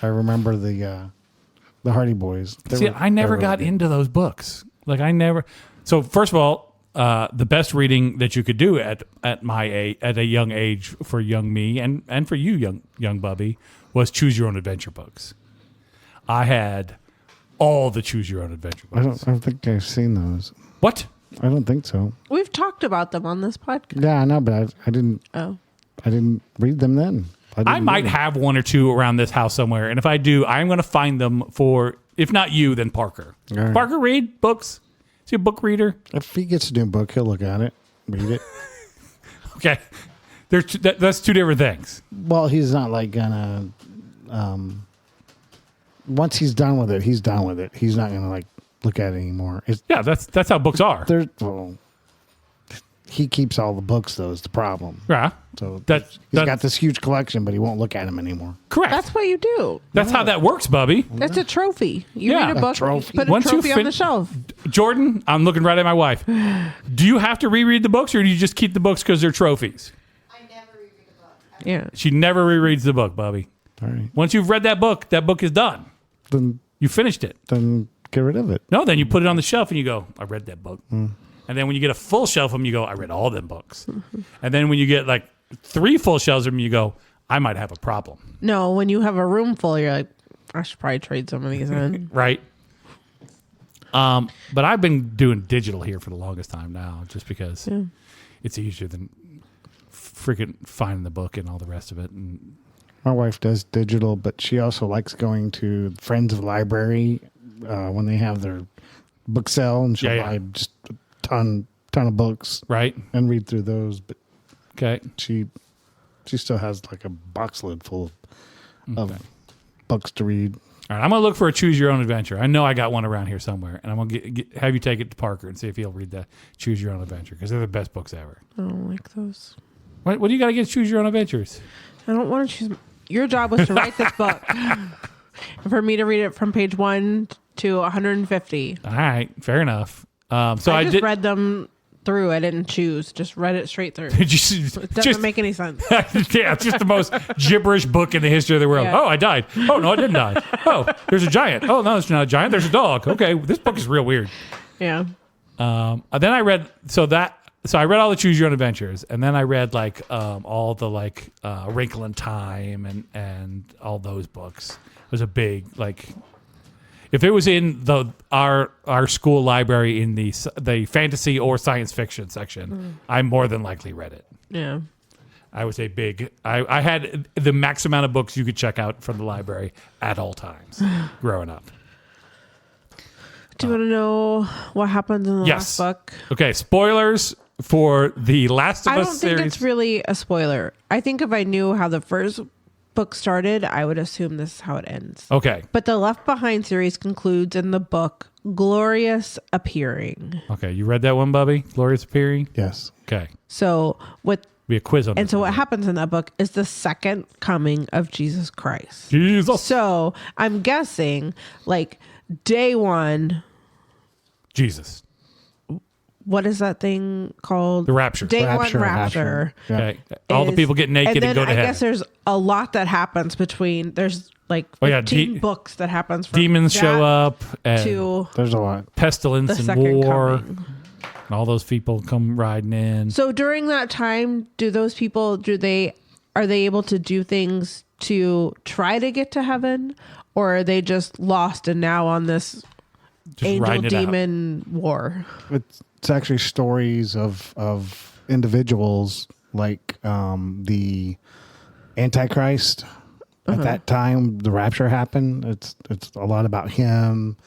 I remember the Hardy Boys. I never got into those books. So first of all, the best reading that you could do at a young age for young me and for you, young Bubby, was Choose Your Own Adventure books. I had all the Choose Your Own Adventure books. I don't think I've seen those. What? I don't think so. We've talked about them on this podcast. Yeah, I know, but I didn't. Oh. I didn't read them then. I might have one or two around this house somewhere, and if I do, I'm going to find them for, if not you, then Parker. Right. Parker, read books. Is he a book reader? If he gets a new book, he'll look at it, read it. Okay. That's two different things. Well, he's not like gonna. Once he's done with it, he's done with it. He's not gonna like look at it anymore. That's how books are. He keeps all the books, though, is the problem. Yeah. So He's he's got this huge collection, but he won't look at them anymore. Correct. That's what you do. That's how that works, Bubby. It's a trophy. You Yeah. read a book, trophy. put a Once you trophy on the shelf. Jordan, I'm looking right at my wife. Do you have to reread the books, or do you just keep the books because they're trophies? I never reread a book. Yeah. She never rereads the book, Bubby. All right. Once you've read that book is done. Then You finished it. Then get rid of it. No, then you put it on the shelf and you go, I read that book. And then when you get a full shelf of them, you go, I read all them books. And then when you get like 3 full shelves of them, you go, I might have a problem. No, when you have a room full, you're like, I should probably trade some of these in. Right. But I've been doing digital here for the longest time now, just because it's easier than freaking finding the book and all the rest of it. And My wife does digital, but she also likes going to Friends of the Library when they have their book sale, and she'll buy just a ton of books, right, and read through those. But okay, she still has like a box lid full of books to read. All right, I'm gonna look for a Choose Your Own Adventure. I know I got one around here somewhere, and I'm gonna have you take it to Parker and see if he'll read the Choose Your Own Adventure, because they're the best books ever. I don't like those. What do you got against Choose Your Own Adventures? I don't want to choose. Your job was to write this book, and for me to read it from page 1 to 150. All right, fair enough. So I just read them through. I didn't choose. Just read it straight through. It doesn't make any sense. Yeah, it's just the most gibberish book in the history of the world. Yeah. Oh, I died. Oh, no, I didn't die. Oh, there's a giant. Oh, no, it's not a giant. There's a dog. Okay, this book is real weird. Yeah. Then I read So I read all the Choose Your Own Adventures, and then I read like all the like Wrinkle in Time and all those books. It was a big like. If it was in our school library in the fantasy or science fiction section, I more than likely read it. Yeah. I was a big. I had the max amount of books you could check out from the library at all times growing up. Do you want to know what happens in the last book? Okay, spoilers for the Last of Us series. I don't think it's really a spoiler. I think if I knew how the first book started, I would assume this is how it ends. Okay. But the Left Behind series concludes in the book Glorious Appearing. Okay, you read that one, Bubby? Glorious Appearing? Yes. Okay. So be a quiz on and so what happens in that book is the second coming of Jesus Christ. Jesus. So I'm guessing like day 1. Jesus. What is that thing called? The Rapture. Day 1 Rapture. Okay. All the people get naked and go to heaven. I guess there's a lot that happens between. There's like 15 books that happens. From demons show up. And there's a lot. Pestilence and war. Coming. And all those people come riding in. So during that time, do those people, are they able to do things to try to get to heaven? Or are they just lost and now on this angel demon war? It's actually stories of individuals like the Antichrist. At that time, the rapture happened. It's a lot about him,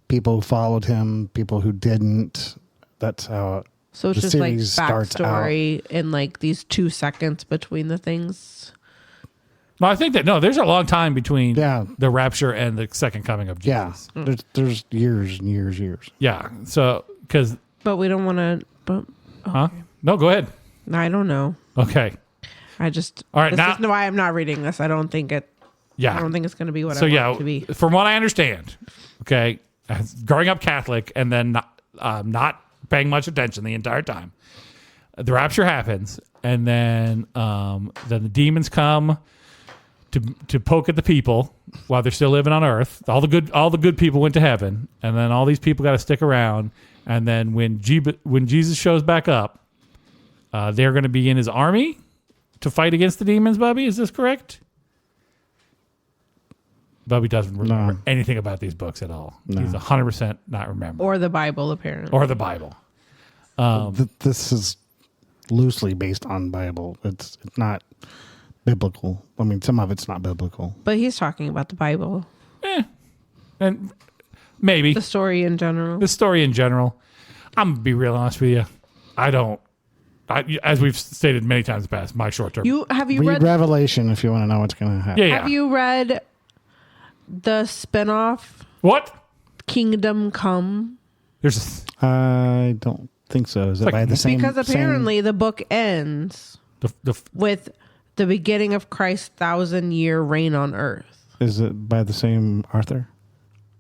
people who followed him, people who didn't. That's how so it's just like backstory in like these 2 seconds between the things. No, I think there's a long time between the rapture and the second coming of Jesus. Yeah, there's years and years. Yeah, so because. But we don't want to. Okay. Huh? No, go ahead. I don't know. Okay. I just. All right. This is why I'm not reading this. I don't think it. Yeah. I don't think it's going to be what I want it to be. From what I understand, okay, growing up Catholic and then not paying much attention the entire time, the rapture happens, and then the demons come to poke at the people while they're still living on Earth. All the good people went to heaven, and then all these people got to stick around. And then when Jesus shows back up, they're going to be in his army to fight against the demons. Bubby, is this correct? Bubby doesn't remember anything about these books at all. No. He's 100% not remembering. Or the Bible, apparently. Or the Bible. This is loosely based on Bible. It's not biblical. I mean, some of it's not biblical. But he's talking about the Bible. And maybe. The story in general. I'm going to be real honest with you. As we've stated many times in the past, my short term. Have you read Revelation if you want to know what's going to happen. Yeah. Have you read the spinoff? What? Kingdom Come? I don't think so. Is it by the same? Because apparently the book ends with the beginning of Christ's 1,000-year reign on earth. Is it by the same Arthur?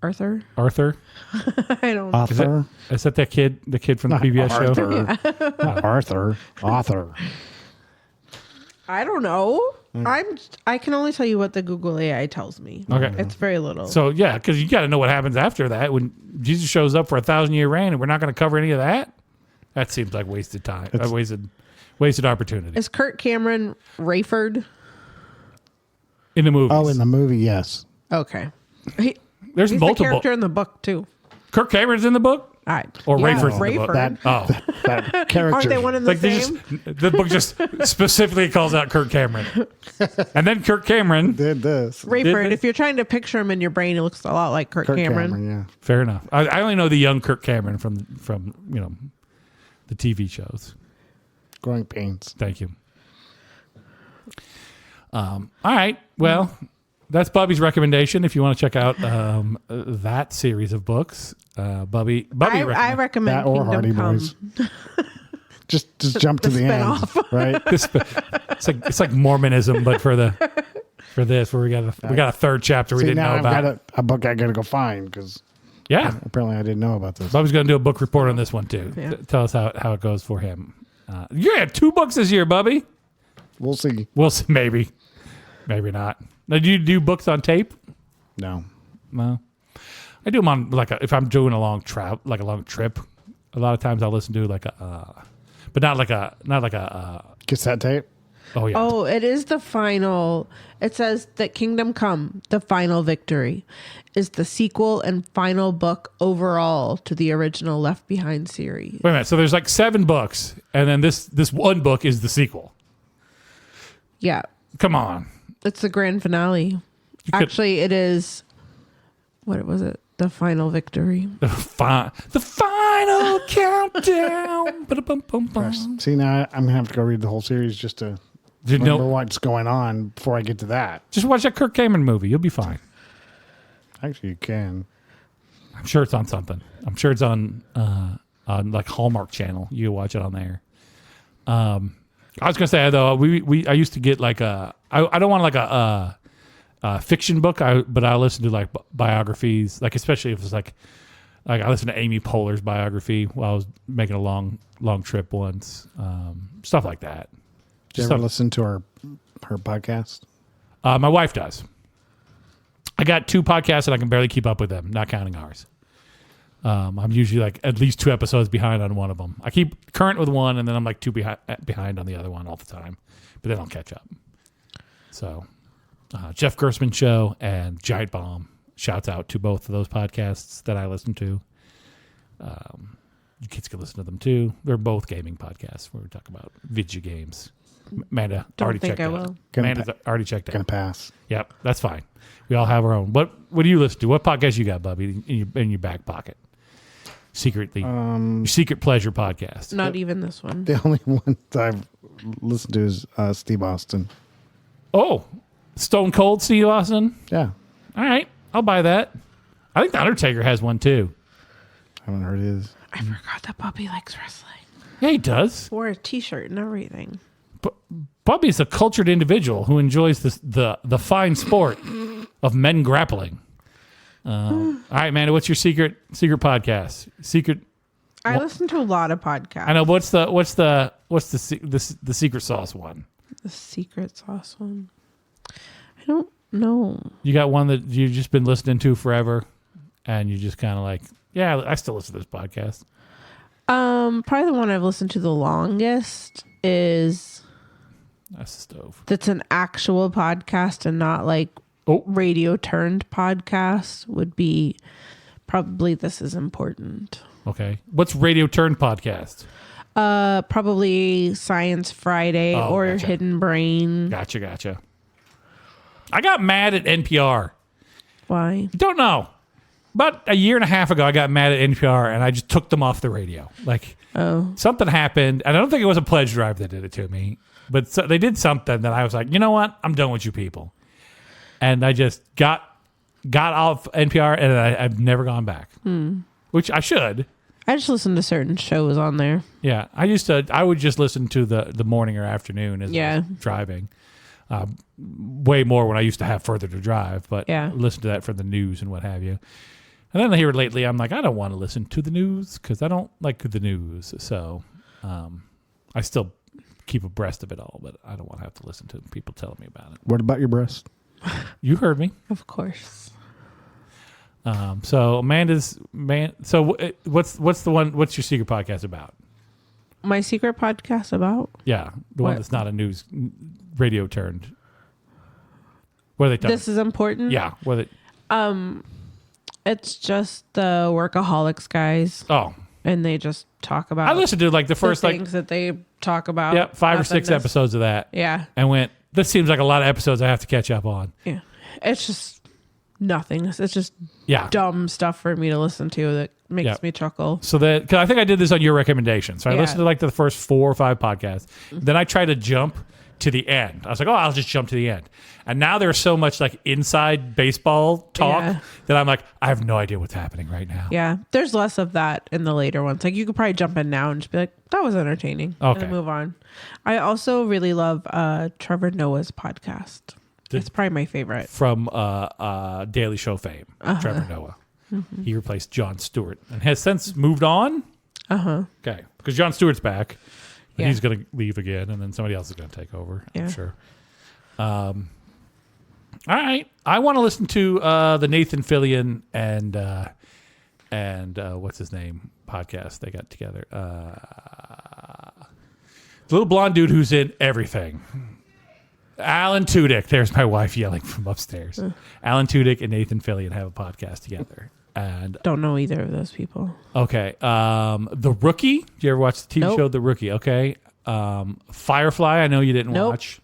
Arthur? I don't know. Arthur? Is that the kid from the PBS show? Not Arthur. Author. I don't know. I can only tell you what the Google AI tells me. Okay. It's very little. So yeah, because you got to know what happens after that when Jesus shows up for 1,000-year reign, and we're not going to cover any of that. That seems like wasted time. Wasted opportunity. Is Kirk Cameron Rayford? In the movie. Oh, in the movie, yes. Okay. There's He's multiple. the character in the book too. Kirk Cameron's in the book? Or Rayford's in the book? Rayford. That character. Aren't they one and the same? The book just specifically calls out Kirk Cameron. And then Kirk Cameron did this. Rayford, if you're trying to picture him in your brain, it looks a lot like Kirk Cameron. Yeah. Fair enough. I only know the young Kirk Cameron from the TV shows. Growing Pains. Thank you. All right. Well, that's Bubby's recommendation. If you want to check out that series of books, Bubby. I recommend that or Kingdom Hardy Come. Boys. just jump to the end, right? It's like Mormonism, but for this, where we got a third chapter we didn't know about. I've got a book I got to go find because apparently I didn't know about this. Bubby's going to do a book report on this one too. Yeah. Tell us how it goes for him. You had 2 books this year, Bubby. We'll see. We'll see. Maybe not. Now, do you do books on tape? No. I do them on if I'm doing a long trip. A lot of times I'll listen to but not like a cassette tape. Oh yeah. Oh, it is the final. It says that Kingdom Come, the final victory, is the sequel and final book overall to the original Left Behind series. Wait a minute. So there's 7 books, and then this one book is the sequel. Yeah. Come on. It's the grand finale. Actually, it is. What was it? The final victory. The final countdown. Ba-da-bum-bum-bum. See, now I'm gonna have to go read the whole series just to remember what's going on before I get to that. Just watch that Kirk Cameron movie. You'll be fine. Actually, you can. I'm sure it's on something. I'm sure it's on like Hallmark Channel. You can watch it on there. I was gonna say though, I used to get I don't want like a fiction book, but I listen to like biographies, like especially if it's like I listened to Amy Poehler's biography while I was making a long trip once, stuff like that. Do you ever listen to her podcast? My wife does. I got 2 podcasts and I can barely keep up with them, not counting ours. I'm usually like at least 2 episodes behind on one of them. I keep current with one, and then I'm like 2 behind on the other one all the time. But then I'll catch up. So, Jeff Gersman Show and Giant Bomb. Shouts out to both of those podcasts that I listen to. You kids can listen to them too. They're both gaming podcasts where we talk about video games. Amanda already checked out. Amanda's already checked out. Gonna pass. Yep, that's fine. We all have our own. What do you listen to? What podcast you got, Bubby, in your back pocket? Secretly, your secret pleasure podcast. Not even this one. The only one that I've listened to is Steve Austin. Oh, Stone Cold Steve Austin? Yeah. All right, I'll buy that. I think The Undertaker has one too. I haven't heard his. I forgot that Bubby likes wrestling. Yeah, he does. Wore a t-shirt and everything. Bubby's a cultured individual who enjoys the fine sport of men grappling. All right, Amanda, what's your secret podcast? I listen to a lot of podcasts. I know. What's the secret sauce one? The secret sauce one. I don't know. You got one that you've just been listening to forever, and you just kind of like, yeah, I still listen to this podcast. Probably the one I've listened to the longest is That's the Stove. That's an actual podcast and not like radio turned podcast would be probably This Is Important. Okay. What's radio turned podcast? Probably Science Friday or gotcha. Hidden Brain. Gotcha. I got mad at NPR. Why? Don't know. About a year and a half ago, I got mad at NPR and I just took them off the radio. Like, something happened, and I don't think it was a pledge drive that did it to me, but they did something that I was like, you know what? I'm done with you people. And I just got off NPR, and I've never gone back, which I should. I just listen to certain shows on there. Yeah, I would just listen to the morning or afternoon as I was driving. Way more when I used to have further to drive, but listen to that for the news and what have you. And then here lately, I'm like, I don't want to listen to the news because I don't like the news. So I still keep abreast of it all, but I don't want to have to listen to people telling me about it. What about your breast? You heard me. Of course. So So what's the one? What's your secret podcast about? My secret podcast about? Yeah, the one What? that's not a news radio turned. What are they talking? This is important. Yeah. What are they? It's just the workaholics guys, Oh, and they just talk about. I listened to like the first the like things that they talk about. 5 or 6 Nothingness. episodes of that. Yeah, And went. This seems like a lot of episodes I have to catch up on. yeah. It's just nothingness. It's just Yeah. dumb stuff for me to listen to that makes Yeah. me chuckle. So that because I think I did this on your recommendation. So I Yeah. listened to like the first 4 or 5 podcasts. Then I tried to jump to the end. I was like, oh, I'll just jump to the end. And now there's so much like inside baseball talk Yeah. that I'm like, I have no idea what's happening right now. Yeah, there's less of that in the later ones. Like you could probably jump in now and just be like, "That was entertaining," and Okay. then move on. I also really love Trevor Noah's podcast. It's probably my favorite. From Daily Show fame, Trevor Noah. He replaced Jon Stewart and has since moved on. Okay, because Jon Stewart's back. And Yeah. he's going to leave again, and then somebody else is going to take over. I'm Yeah. sure. All right, I want to listen to the Nathan Fillion and what's his name podcast they got together. The little blonde dude who's in everything. Alan Tudyk. There's my wife yelling from upstairs. Alan Tudyk and Nathan Fillion have a podcast together. And Don't know either of those people. okay, The Rookie. Did you ever watch the TV Nope. show The Rookie? Okay, Firefly. I know you didn't Nope. watch.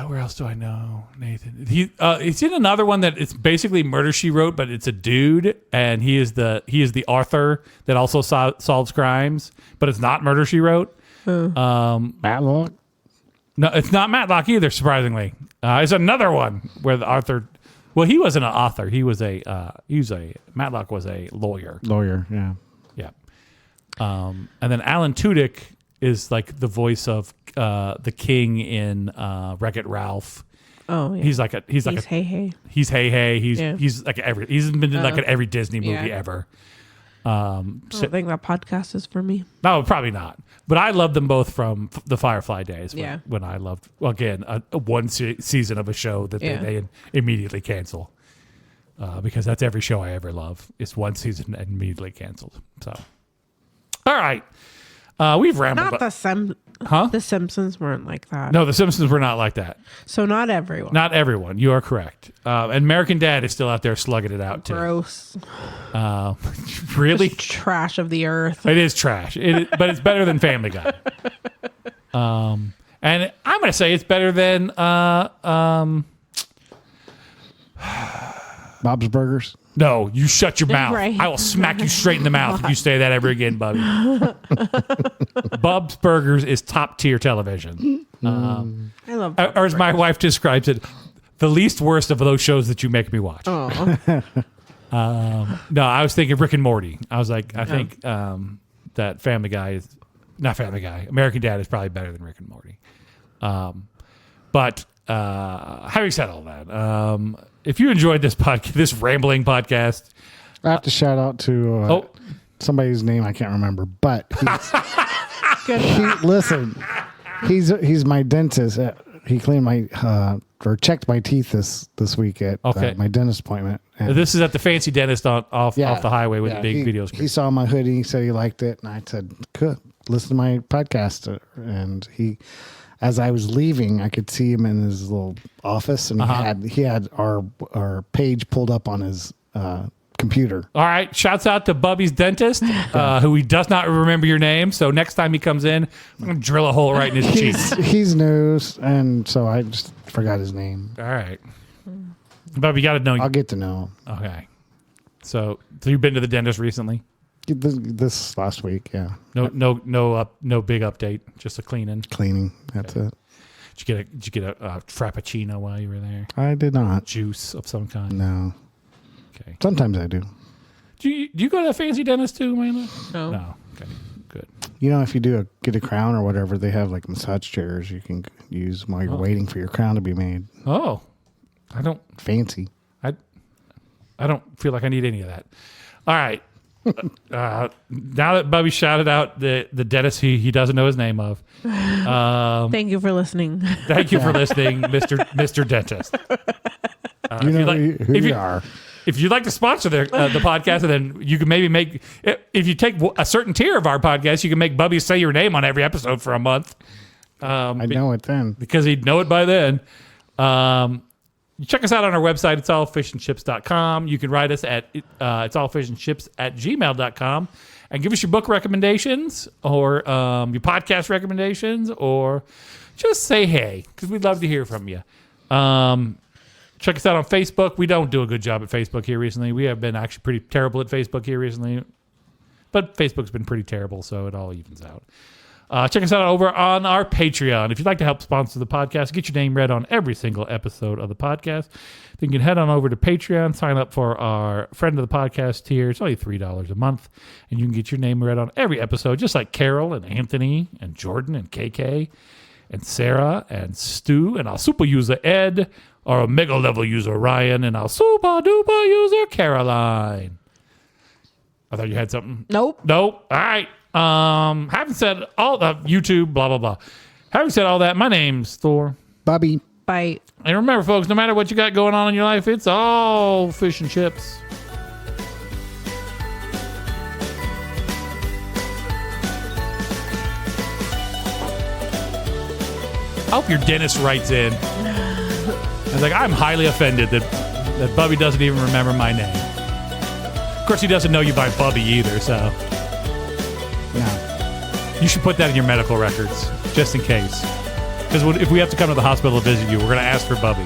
Where else do I know Nathan? He's in another one that it's basically Murder She Wrote, but it's a dude, and he is the Arthur that also solves crimes, but it's not Murder She Wrote. Matlock? No, it's not Matlock either. Surprisingly, it's another one where the Arthur. Well, he wasn't an author. He was a Matlock was a lawyer. Lawyer, yeah. Yeah. And then Alan Tudyk is like the voice of the king in Wreck-It Ralph. Oh, yeah. He's like He's hey hey. he's hey hey. He's Yeah. he's like he's been in like in every Disney movie yeah. ever. I don't think that podcast is for me. No, probably not. But I love them both from the Firefly days. Yeah. When I loved, well, again, one season of a show that Yeah. they immediately cancel. Because that's every show I ever love. It's one season and immediately canceled. So, all right. We've rambled. Not The Simpsons weren't like that. No, The Simpsons were not like that. So not everyone. Not everyone. You are correct. And American Dad is still out there slugging it out, too. Gross. Really? Just trash of the earth. It is trash, but it's better than Family Guy. And I'm going to say it's better than Bob's Burgers? no, you shut your mouth. Right. I will smack you straight in the mouth if you say that ever again, Bubby. Bob's Burgers is top tier television. I love Or as my wife describes it, the least worst of those shows that you make me watch. Oh. No, I was thinking Rick and Morty. I was like, I think that Family Guy is not Family Guy. American Dad is probably better than Rick and Morty. But having said all that, if you enjoyed this rambling podcast, I have to shout out to somebody's name I can't remember, but listen, he's my dentist. He cleaned my or checked my teeth this week at my dentist appointment. And this is at the fancy dentist off the highway with the big video screen. He saw my hoodie. He said he liked it, and I said, "Good, listen to my podcast." And as I was leaving, I could see him in his little office, and he had our page pulled up on his computer. All right, shouts out to Bubby's dentist, who he does not remember your name. So next time he comes in, I'm gonna drill a hole right in his cheek. He's new, and so I just forgot his name. All right, Bubby, you got to know. I'll get to know him. Okay, so you've been to the dentist recently? This last week, yeah. No big update. Just a cleaning. Cleaning. That's it. Did you get a frappuccino while you were there? I did not. Juice of some kind. No. Okay. Sometimes I do. Do you go to a fancy dentist too, Amanda? No. No. Okay. Good. You know, if you get a crown or whatever, they have like massage chairs you can use while you're waiting for your crown to be made. Oh, I don't Fancy. I don't feel like I need any of that. All right. Now that Bubby shouted out the dentist he doesn't know his name of. Thank you for listening. Thank you for listening, Mr. Dentist. You know who you are. If you'd like to sponsor the podcast, and then you can maybe make, if you take a certain tier of our podcast, you can make Bubby say your name on every episode for a month. I know it then. Because he'd know it by then. Check us out on our website. It's allfishandships.com. You can write us at it's allfishandships@gmail.com and give us your book recommendations or your podcast recommendations, or just say hey, because we'd love to hear from you. Check us out on Facebook. We don't do a good job at Facebook here recently. We have been actually pretty terrible at Facebook here recently. But Facebook's been pretty terrible, so it all evens out. Check us out over on our Patreon. If you'd like to help sponsor the podcast, get your name read on every single episode of the podcast, then you can head on over to Patreon, sign up for our Friend of the Podcast tier. It's only $3 a month, and you can get your name read on every episode, just like Carol and Anthony and Jordan and KK and Sarah and Stu and our super user Ed, or a mega level user Ryan, and our super duper user Caroline. I thought you had something. Nope. All right. Having said all the YouTube, blah, blah, blah. Having said all that, my name's Thor. Bobby. Bye. And remember, folks, no matter what you got going on in your life, it's all fish and chips. I hope your dentist writes in. I was like, I'm highly offended that Bubby doesn't even remember my name. Of course, he doesn't know you by Bubby either, so. No. You should put that in your medical records, just in case. Because if we have to come to the hospital to visit you, we're going to ask for Bubby.